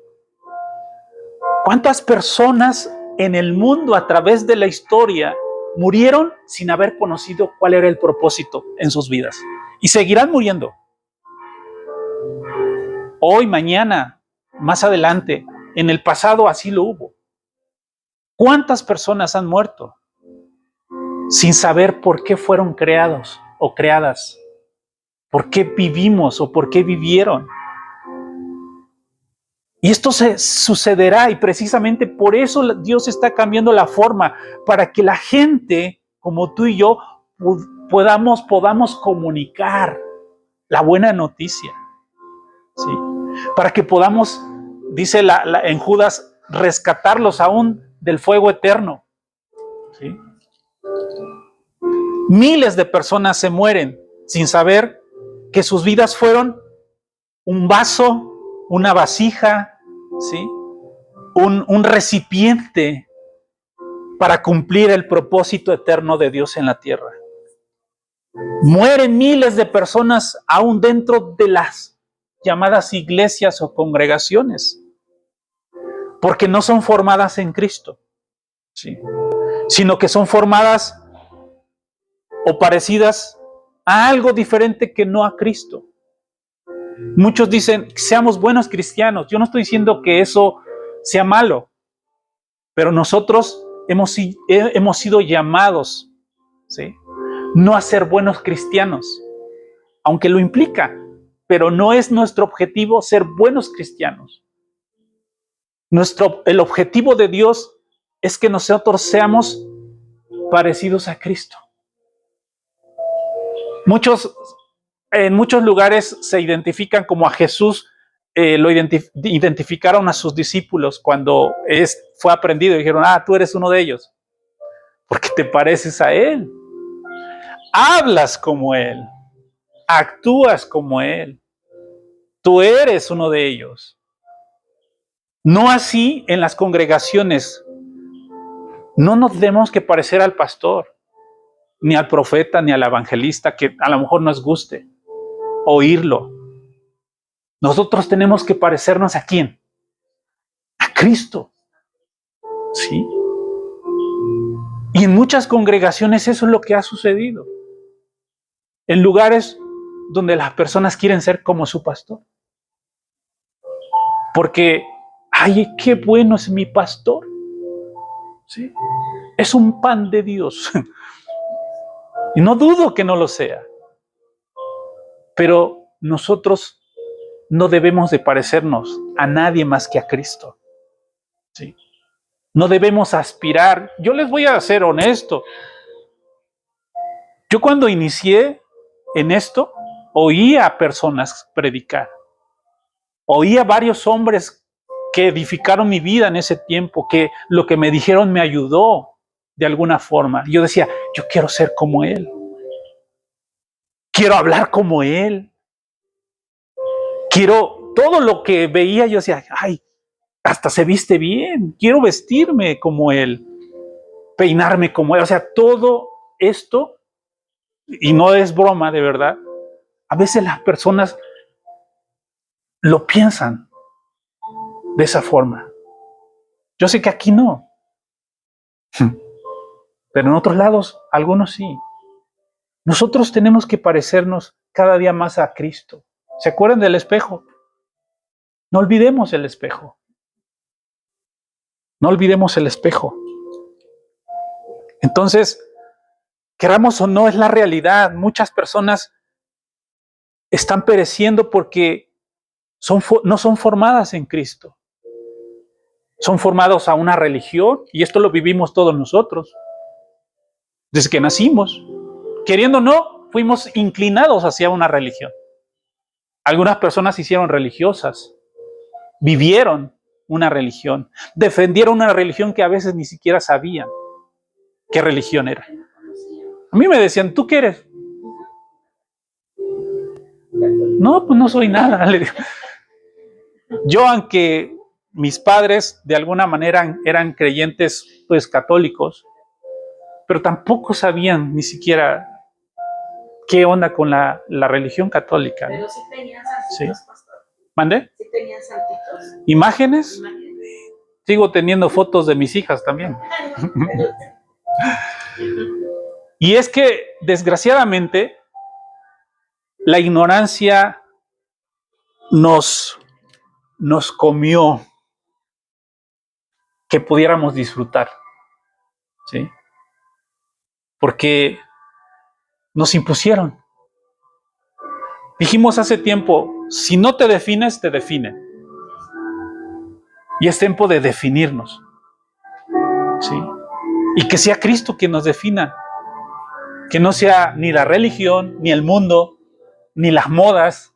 ¿Cuántas personas en el mundo a través de la historia murieron sin haber conocido cuál era el propósito en sus vidas? Y seguirán muriendo. Hoy, mañana, más adelante, en el pasado así lo hubo. ¿Cuántas personas han muerto sin saber por qué fueron creados o creadas? ¿Por qué vivimos o por qué vivieron? Y esto se sucederá, y precisamente por eso Dios está cambiando la forma, para que la gente como tú y yo podamos comunicar la buena noticia, ¿sí? Para que podamos, dice en Judas, rescatarlos aún del fuego eterno, ¿sí? Miles de personas se mueren sin saber que sus vidas fueron un vaso, una vasija, ¿sí? Un recipiente para cumplir el propósito eterno de Dios en la tierra. Mueren miles de personas aún dentro de las llamadas iglesias o congregaciones, porque no son formadas en Cristo, ¿sí? Sino que son formadas o parecidas a algo diferente que no a Cristo. Muchos dicen, seamos buenos cristianos. Yo no estoy diciendo que eso sea malo, pero nosotros hemos sido llamados, ¿sí? No a ser buenos cristianos, aunque lo implica, pero no es nuestro objetivo ser buenos cristianos. El objetivo de Dios es que nosotros seamos parecidos a Cristo. En muchos lugares se identifican como a Jesús, lo identificaron a sus discípulos cuando fue aprendido y dijeron, tú eres uno de ellos, porque te pareces a Él, hablas como Él, actúas como Él, tú eres uno de ellos. No así en las congregaciones. No nos tenemos que parecer al pastor, ni al profeta, ni al evangelista, que a lo mejor nos guste oírlo. Nosotros tenemos que parecernos ¿a quién? A Cristo. ¿Sí? Y en muchas congregaciones eso es lo que ha sucedido. En lugares donde las personas quieren ser como su pastor. Porque, ay, qué bueno es mi pastor. ¿Sí? Es un pan de Dios. Y no dudo que no lo sea. Pero nosotros no debemos de parecernos a nadie más que a Cristo. ¿Sí? No debemos aspirar. Yo les voy a ser honesto. Yo cuando inicié en esto, oía a personas predicar. Oía a varios hombres que edificaron mi vida en ese tiempo, que lo que me dijeron me ayudó de alguna forma. Yo decía, yo quiero ser como él. Quiero hablar como él. Quiero, todo lo que veía, yo decía, ay, hasta se viste bien. Quiero vestirme como él. Peinarme como él. O sea, todo esto, y no es broma de verdad, a veces las personas lo piensan de esa forma. Yo sé que aquí no, pero en otros lados, algunos sí. Nosotros tenemos que parecernos cada día más a Cristo. ¿Se acuerdan del espejo? No olvidemos el espejo. No olvidemos el espejo. Entonces, queramos o no, es la realidad. Muchas personas están pereciendo porque no son formadas en Cristo. Son formados a una religión, y esto lo vivimos todos nosotros. Desde que nacimos, queriendo o no, fuimos inclinados hacia una religión. Algunas personas se hicieron religiosas, vivieron una religión, defendieron una religión que a veces ni siquiera sabían qué religión era. A mí me decían, ¿tú qué eres? No, pues no soy nada. Yo, aunque mis padres de alguna manera eran creyentes, pues católicos, pero tampoco sabían ni siquiera qué onda con la religión católica. Pero sí tenían santitos, ¿Sí? pastor. ¿Mande? Sí tenían santitos. ¿Imágenes? Sigo teniendo fotos de mis hijas también. Y es que, desgraciadamente, la ignorancia nos comió que pudiéramos disfrutar, ¿sí? Porque nos impusieron. Dijimos hace tiempo, si no te defines, te definen. Y es tiempo de definirnos, ¿sí? Y que sea Cristo quien nos defina. Que no sea ni la religión, ni el mundo, ni las modas,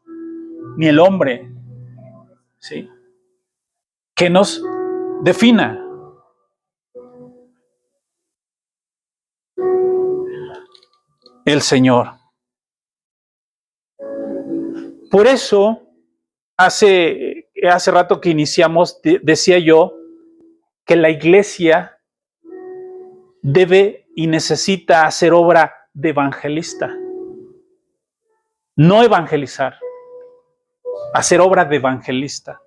ni el hombre, ¿sí? Que nos defina. el Señor. Por eso, hace rato que iniciamos, decía yo que la iglesia debe y necesita hacer obra de evangelista. No evangelizar, hacer obra de evangelista.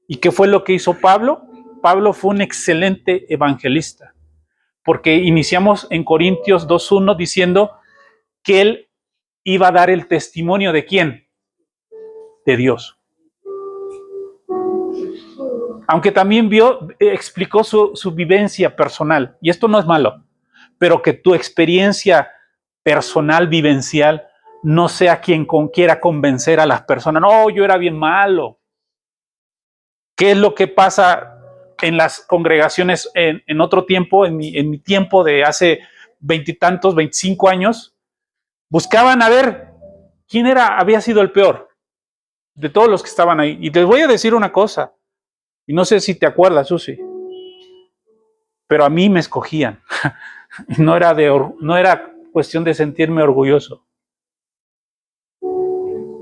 ¿Y qué fue lo que hizo Pablo? Pablo fue un excelente evangelista, porque iniciamos en Corintios 2:1 diciendo que él iba a dar el testimonio ¿de quién? De Dios. Aunque también explicó su vivencia personal, y esto no es malo, pero que tu experiencia personal, vivencial, no sea quien quiera convencer a las personas. No, yo era bien malo. ¿Qué es lo que pasa en las congregaciones en otro tiempo, en mi tiempo de hace 20 y tantos, 25 años? Buscaban a ver quién había sido el peor de todos los que estaban ahí. Y les voy a decir una cosa, y no sé si te acuerdas, Susi, pero a mí me escogían. No era cuestión de sentirme orgulloso.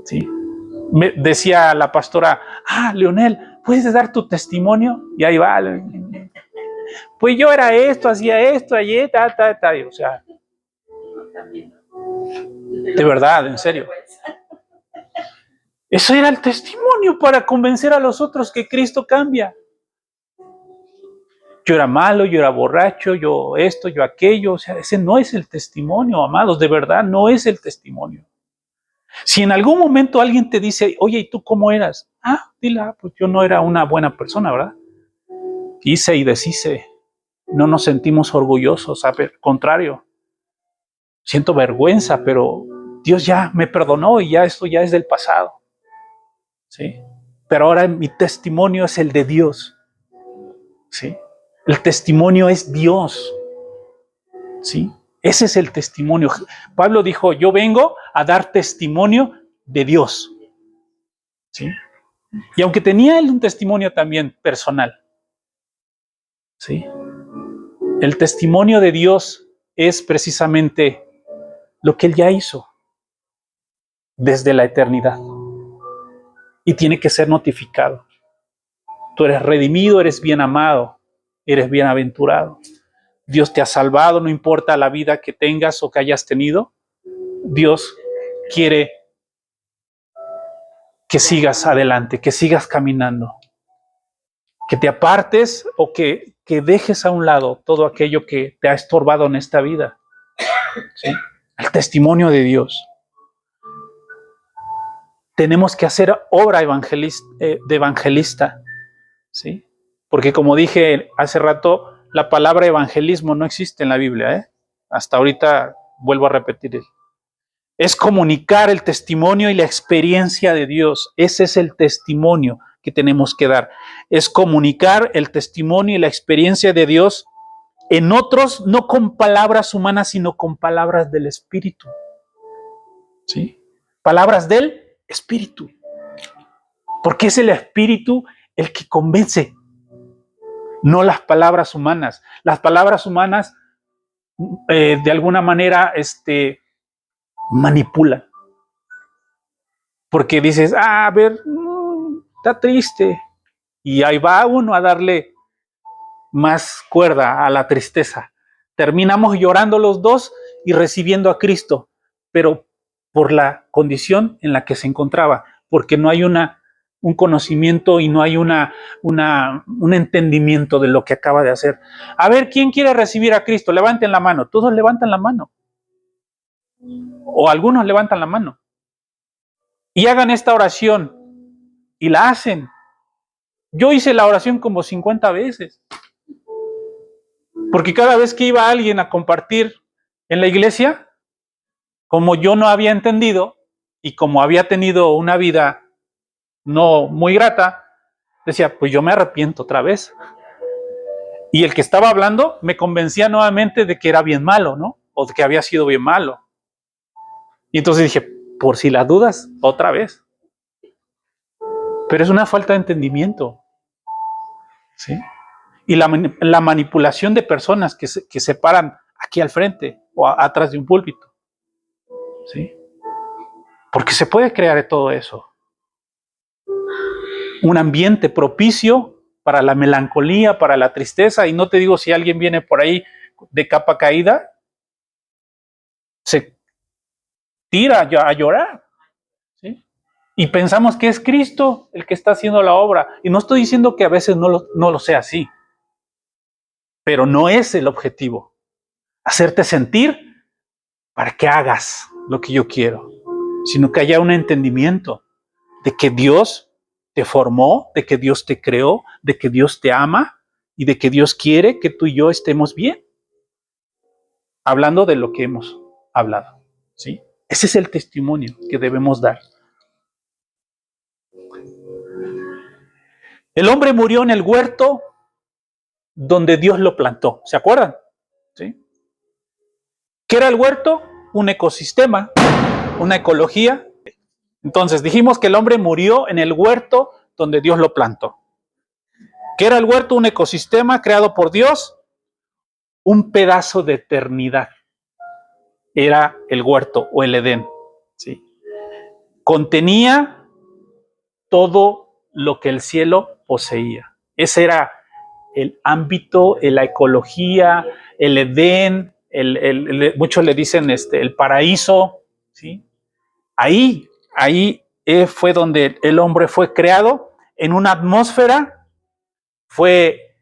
¿Sí? Me decía la pastora, Leonel, ¿puedes dar tu testimonio? Y ahí va. Pues yo era esto, hacía esto, ayer, o sea, de verdad, en serio. Eso era el testimonio para convencer a los otros que Cristo cambia. Yo era malo, yo era borracho, yo esto, yo aquello. O sea, ese no es el testimonio, amados, de verdad, no es el testimonio. Si en algún momento alguien te dice, oye, ¿y tú cómo eras? Dile, pues yo no era una buena persona, ¿verdad? Hice y deshice. No nos sentimos orgullosos, al contrario. Siento vergüenza, pero Dios ya me perdonó y ya esto ya es del pasado. ¿Sí? Pero ahora mi testimonio es el de Dios. ¿Sí? El testimonio es Dios. ¿Sí? Ese es el testimonio. Pablo dijo, yo vengo a dar testimonio de Dios. ¿Sí? Y aunque tenía él un testimonio también personal, ¿sí? El testimonio de Dios es precisamente lo que él ya hizo desde la eternidad. Y tiene que ser notificado. Tú eres redimido, eres bien amado, eres bienaventurado. Dios te ha salvado, no importa la vida que tengas o que hayas tenido. Dios quiere que sigas adelante, que sigas caminando, que te apartes o que dejes a un lado todo aquello que te ha estorbado en esta vida. ¿Sí? El testimonio de Dios. Tenemos que hacer obra de evangelista, ¿sí? Porque como dije hace rato, la palabra evangelismo no existe en la Biblia, ¿eh? Hasta ahorita vuelvo a repetir. Es comunicar el testimonio y la experiencia de Dios. Ese es el testimonio que tenemos que dar. Es comunicar el testimonio y la experiencia de Dios en otros, no con palabras humanas, sino con palabras del Espíritu. ¿Sí? Palabras del Espíritu. Porque es el Espíritu el que convence, no las palabras humanas. Las palabras humanas, de alguna manera, manipulan. Porque dices, a ver, está triste. Y ahí va uno a darle más cuerda a la tristeza. Terminamos llorando los dos y recibiendo a Cristo, pero por la condición en la que se encontraba, porque no hay un conocimiento y no hay un entendimiento de lo que acaba de hacer. A ver, ¿quién quiere recibir a Cristo? Levanten la mano. Todos levantan la mano. O algunos levantan la mano. Y hagan esta oración. Y la hacen. Yo hice la oración como 50 veces. Porque cada vez que iba alguien a compartir en la iglesia, como yo no había entendido y como había tenido una vida no muy grata, decía, pues yo me arrepiento otra vez. Y el que estaba hablando me convencía nuevamente de que era bien malo, ¿no? O de que había sido bien malo. Y entonces dije, por si las dudas, otra vez. Pero es una falta de entendimiento. ¿Sí? Y la manipulación de personas que se paran aquí al frente o atrás de un púlpito. ¿sí? Porque se puede crear todo eso. Un ambiente propicio para la melancolía, para la tristeza, y no te digo si alguien viene por ahí de capa caída, se tira a llorar, ¿sí? Y pensamos que es Cristo el que está haciendo la obra. Y no estoy diciendo que a veces no lo sea así, pero no es el objetivo. Hacerte sentir para que hagas lo que yo quiero, sino que haya un entendimiento de que Dios te formó, de que Dios te creó, de que Dios te ama y de que Dios quiere que tú y yo estemos bien. Hablando de lo que hemos hablado, ¿sí? Ese es el testimonio que debemos dar. El hombre murió en el huerto donde Dios lo plantó. ¿Se acuerdan? ¿Sí? ¿Qué era el huerto? Un ecosistema, una ecología. Entonces dijimos que el hombre murió en el huerto donde Dios lo plantó. ¿Qué era el huerto? Un ecosistema creado por Dios, un pedazo de eternidad. Era el huerto o el Edén. ¿Sí? Contenía todo lo que el cielo poseía. Ese era el ámbito, la ecología, el Edén, muchos le dicen el paraíso, ¿sí? Ahí fue donde el hombre fue creado en una atmósfera, fue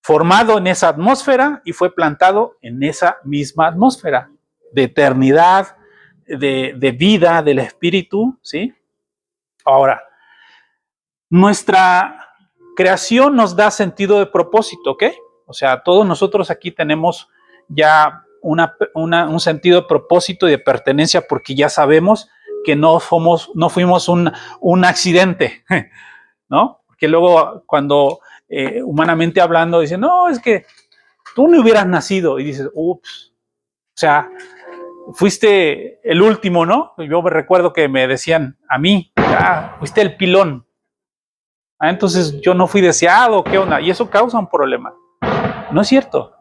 formado en esa atmósfera y fue plantado en esa misma atmósfera de eternidad, de vida, del espíritu, ¿sí? Ahora, nuestra creación nos da sentido de propósito, ¿ok? O sea, todos nosotros aquí tenemos ya un sentido de propósito y de pertenencia porque ya sabemos que no fuimos un accidente, ¿no? Porque luego cuando humanamente hablando dicen, no, es que tú no hubieras nacido y dices, ups, o sea, fuiste el último, ¿no? Yo me recuerdo que me decían a mí, fuiste el pilón. Entonces yo no fui deseado, ¿qué onda? Y eso causa un problema. No es cierto.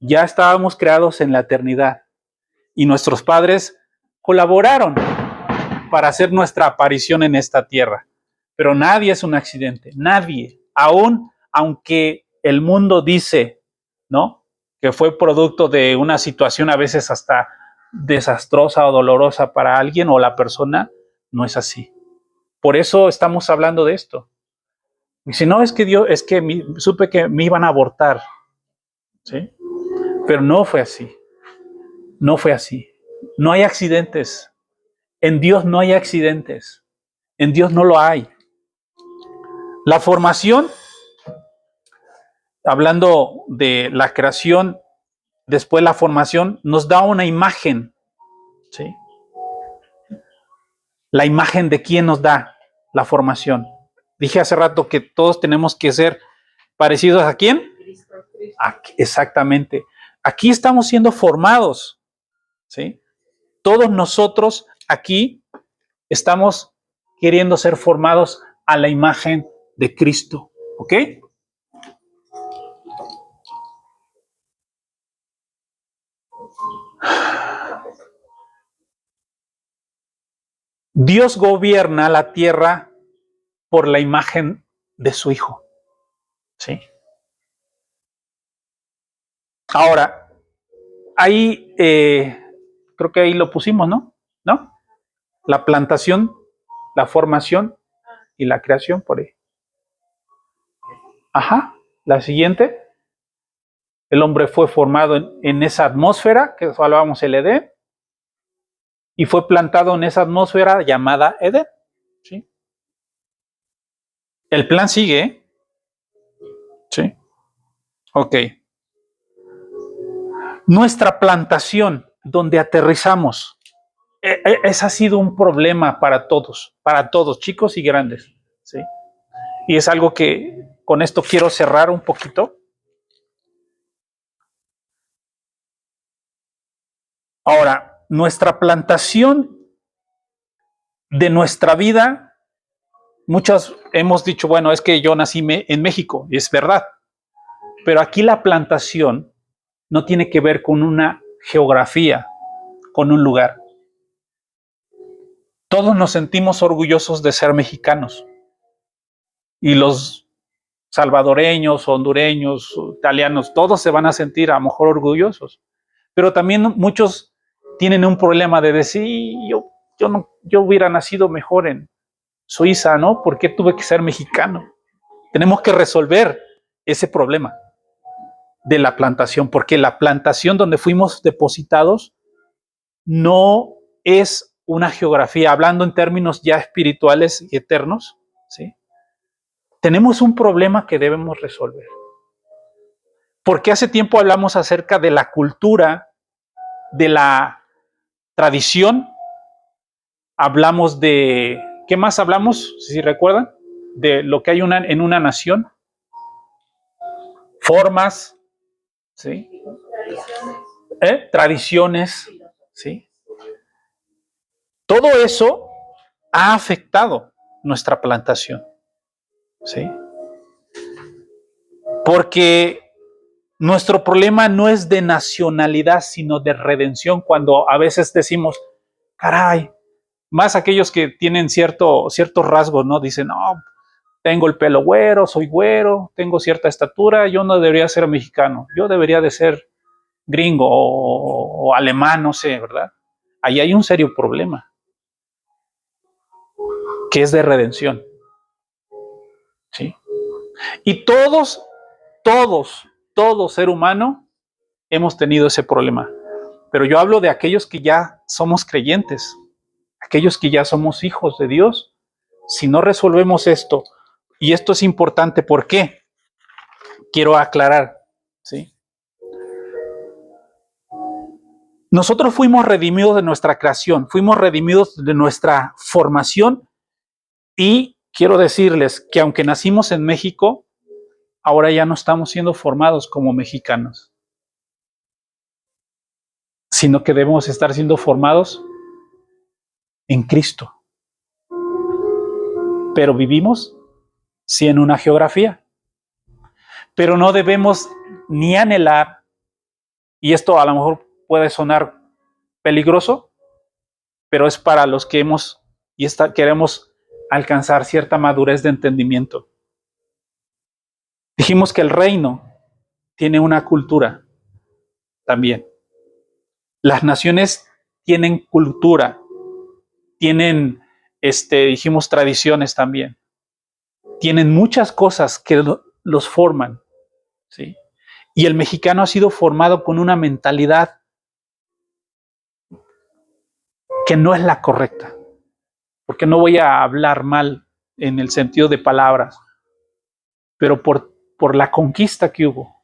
Ya estábamos creados en la eternidad y nuestros padres colaboraron para hacer nuestra aparición en esta tierra. Pero nadie es un accidente, nadie. Aunque el mundo dice, ¿no? Que fue producto de una situación a veces hasta desastrosa o dolorosa para alguien o la persona, no es así. Por eso estamos hablando de esto. Y si no, es que supe que me iban a abortar, ¿sí? Pero no fue así. No fue así. No hay accidentes. En Dios no hay accidentes. En Dios no lo hay. La formación, hablando de la creación, después la formación, nos da una imagen, ¿sí? La imagen de quién nos da la formación. Dije hace rato que todos tenemos que ser parecidos a quién. Exactamente. Aquí estamos siendo formados, ¿sí? Todos nosotros aquí estamos queriendo ser formados a la imagen de Cristo, ¿ok? Dios gobierna la tierra por la imagen de su Hijo, ¿sí? Ahora, ahí, creo que ahí lo pusimos, ¿no? La plantación, la formación y la creación por ahí. Ajá, la siguiente. El hombre fue formado en esa atmósfera, que hablábamos el Edén, y fue plantado en esa atmósfera llamada Edén, ¿sí? El plan sigue, ¿eh? Sí. Ok. Nuestra plantación, donde aterrizamos, ese ha sido un problema para todos, chicos y grandes, ¿sí? Y es algo que con esto quiero cerrar un poquito. Ahora, nuestra plantación de nuestra vida, muchos hemos dicho, bueno, es que yo nací en México, y es verdad, pero aquí la plantación no tiene que ver con una geografía, con un lugar. todos nos sentimos orgullosos de ser mexicanos. Y los salvadoreños, hondureños, italianos, todos se van a sentir a lo mejor orgullosos. Pero también muchos tienen un problema de decir, yo hubiera nacido mejor en Suiza, ¿no? ¿Por qué tuve que ser mexicano? Tenemos que resolver ese problema de la plantación, porque la plantación donde fuimos depositados no es una geografía, hablando en términos ya espirituales y eternos, ¿sí? Tenemos un problema que debemos resolver. Porque hace tiempo hablamos acerca de la cultura, de la tradición, hablamos de, ¿qué más hablamos? Si recuerdan, de lo que hay en una nación, formas, ¿sí? Tradiciones, ¿sí? Todo eso ha afectado nuestra plantación, ¿sí? Porque nuestro problema no es de nacionalidad, sino de redención. Cuando a veces decimos, caray, más aquellos que tienen ciertos rasgos, ¿no? Dicen, no, tengo el pelo güero, soy güero, tengo cierta estatura, yo no debería ser mexicano, yo debería de ser gringo o alemán, no sé, ¿verdad? Ahí hay un serio problema, que es de redención, ¿sí? Y todo ser humano hemos tenido ese problema. Pero yo hablo de aquellos que ya somos creyentes, aquellos que ya somos hijos de Dios. Si no resolvemos esto, y esto es importante, ¿por qué? Quiero aclarar, ¿sí? Nosotros fuimos redimidos de nuestra creación, fuimos redimidos de nuestra formación, y quiero decirles que aunque nacimos en México, ahora ya no estamos siendo formados como mexicanos, sino que debemos estar siendo formados en Cristo. Pero vivimos, sí, en una geografía. Pero no debemos ni anhelar, y esto a lo mejor puede sonar peligroso, pero es para los que queremos alcanzar cierta madurez de entendimiento. Dijimos que el reino tiene una cultura también. Las naciones tienen cultura, tienen, dijimos, tradiciones también. Tienen muchas cosas que los forman, ¿sí? Y el mexicano ha sido formado con una mentalidad que no es la correcta. Porque no voy a hablar mal en el sentido de palabras, pero por la conquista que hubo,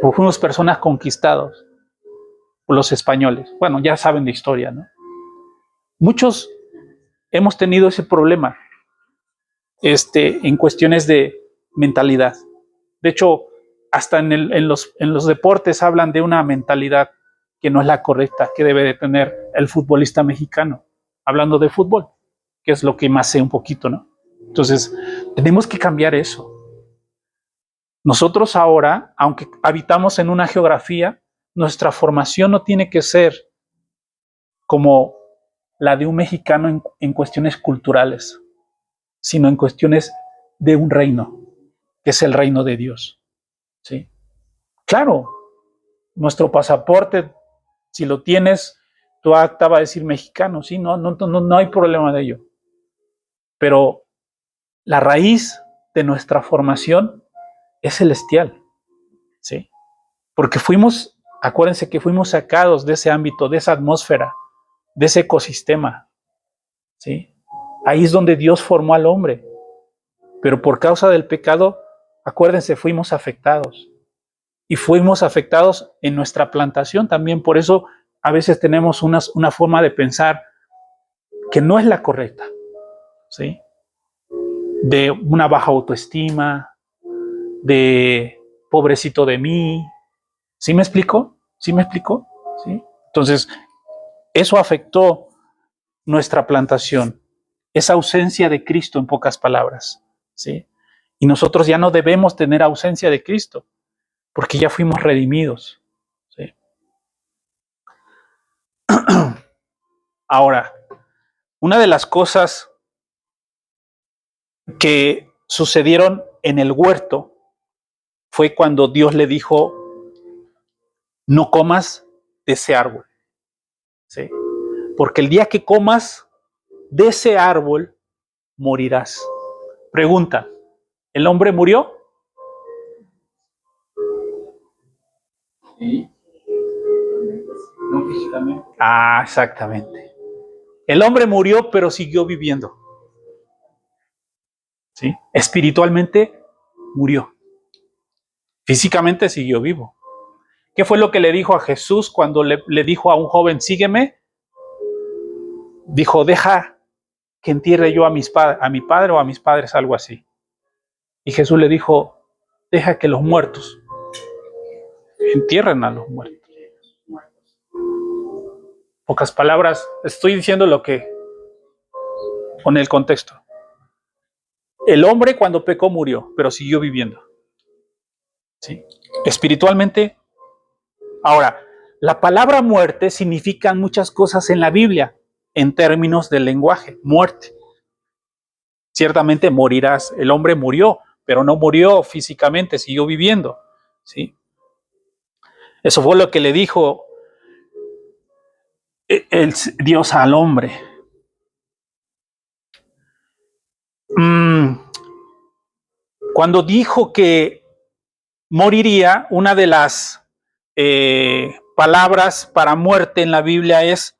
por unas personas conquistados, por los españoles. Bueno, ya saben de historia, ¿no? Muchos hemos tenido ese problema en cuestiones de mentalidad. De hecho, hasta en los deportes hablan de una mentalidad que no es la correcta, que debe de tener el futbolista mexicano, hablando de fútbol, que es lo que más sé un poquito, ¿no? Entonces, tenemos que cambiar eso. Nosotros ahora, aunque habitamos en una geografía, nuestra formación no tiene que ser como la de un mexicano en cuestiones culturales, sino en cuestiones de un reino, que es el reino de Dios, ¿sí? Claro, nuestro pasaporte, si lo tienes, tu acta va a decir mexicano, ¿sí? No hay problema de ello. Pero la raíz de nuestra formación es celestial, ¿sí? Porque acuérdense que fuimos sacados de ese ámbito, de esa atmósfera, de ese ecosistema, ¿sí? Ahí es donde Dios formó al hombre. Pero por causa del pecado, acuérdense, fuimos afectados. Y fuimos afectados en nuestra plantación también. Por eso a veces tenemos una forma de pensar que no es la correcta, ¿sí? De una baja autoestima, de pobrecito de mí. ¿Sí me explico? ¿Sí? Entonces, eso afectó nuestra plantación, esa ausencia de Cristo, en pocas palabras, ¿sí? Y nosotros ya no debemos tener ausencia de Cristo, porque ya fuimos redimidos, ¿sí? Ahora, Una de las cosas que sucedieron en el huerto fue cuando Dios le dijo, no comas de ese árbol. ¿Sí? Porque el día que comas de ese árbol, morirás. Pregunta, ¿el hombre murió? Sí. No físicamente. Ah, exactamente. El hombre murió, pero siguió viviendo. ¿Sí? Espiritualmente murió. Físicamente siguió vivo. ¿Qué fue lo que le dijo a Jesús cuando le dijo a un joven, sígueme? Dijo, deja que entierre yo a mi padre o a mis padres, algo así. Y Jesús le dijo, deja que los muertos entierren a los muertos. Pocas palabras, estoy diciendo lo que, con el contexto. El hombre cuando pecó murió, pero siguió viviendo. ¿Sí? Espiritualmente. Ahora, la palabra muerte significa muchas cosas en la Biblia, en términos del lenguaje, muerte. Ciertamente morirás, el hombre murió, pero no murió físicamente, siguió viviendo. ¿Sí? Eso fue lo que le dijo Dios al hombre. Cuando dijo que moriría, una de las palabras para muerte en la Biblia es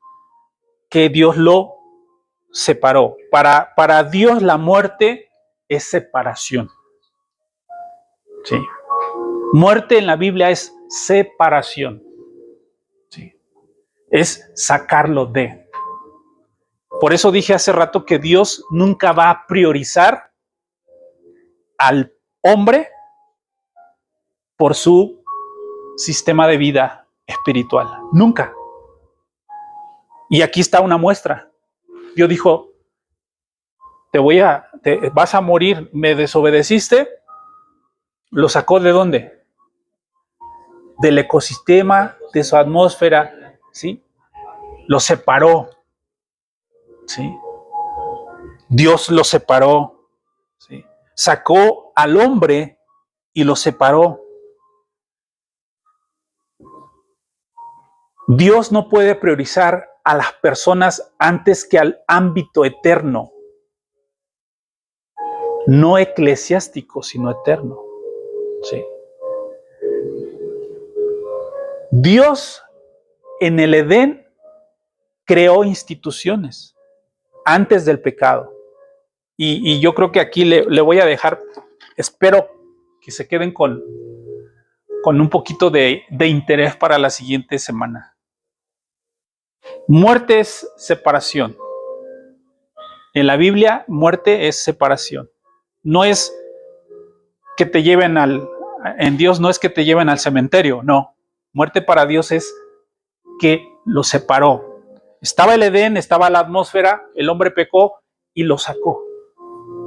que Dios lo separó. Para Dios la muerte es separación. ¿Sí? Muerte en la Biblia es separación. ¿Sí? Es sacarlo de. Por eso dije hace rato que Dios nunca va a priorizar al hombre por su sistema de vida espiritual. Nunca. Y aquí está una muestra. Dios dijo, vas a morir, me desobedeciste. ¿Lo sacó de dónde? Del ecosistema, de su atmósfera, ¿sí? Lo separó, ¿sí? Dios lo separó, ¿sí? Sacó al hombre y lo separó. Dios no puede priorizar a las personas antes que al ámbito eterno, no eclesiástico, sino eterno, ¿sí? Dios en el Edén creó instituciones antes del pecado. Y yo creo que aquí le voy a dejar, espero que se queden con un poquito de interés para la siguiente semana. Muerte es separación. En la Biblia, muerte es separación. No es que te lleven en Dios no es que te lleven al cementerio, no. Muerte para Dios es que lo separó. Estaba el Edén, estaba la atmósfera, el hombre pecó y lo sacó.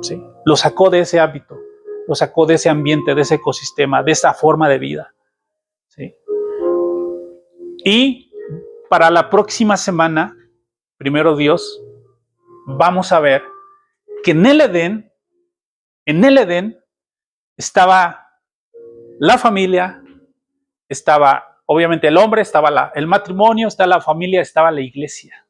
¿Sí? Lo sacó de ese hábito, lo sacó de ese ambiente, de ese ecosistema, de esa forma de vida. ¿Sí? Y para la próxima semana, primero Dios, vamos a ver que en el Edén estaba la familia, estaba obviamente el hombre, estaba el matrimonio, estaba la familia, estaba la iglesia.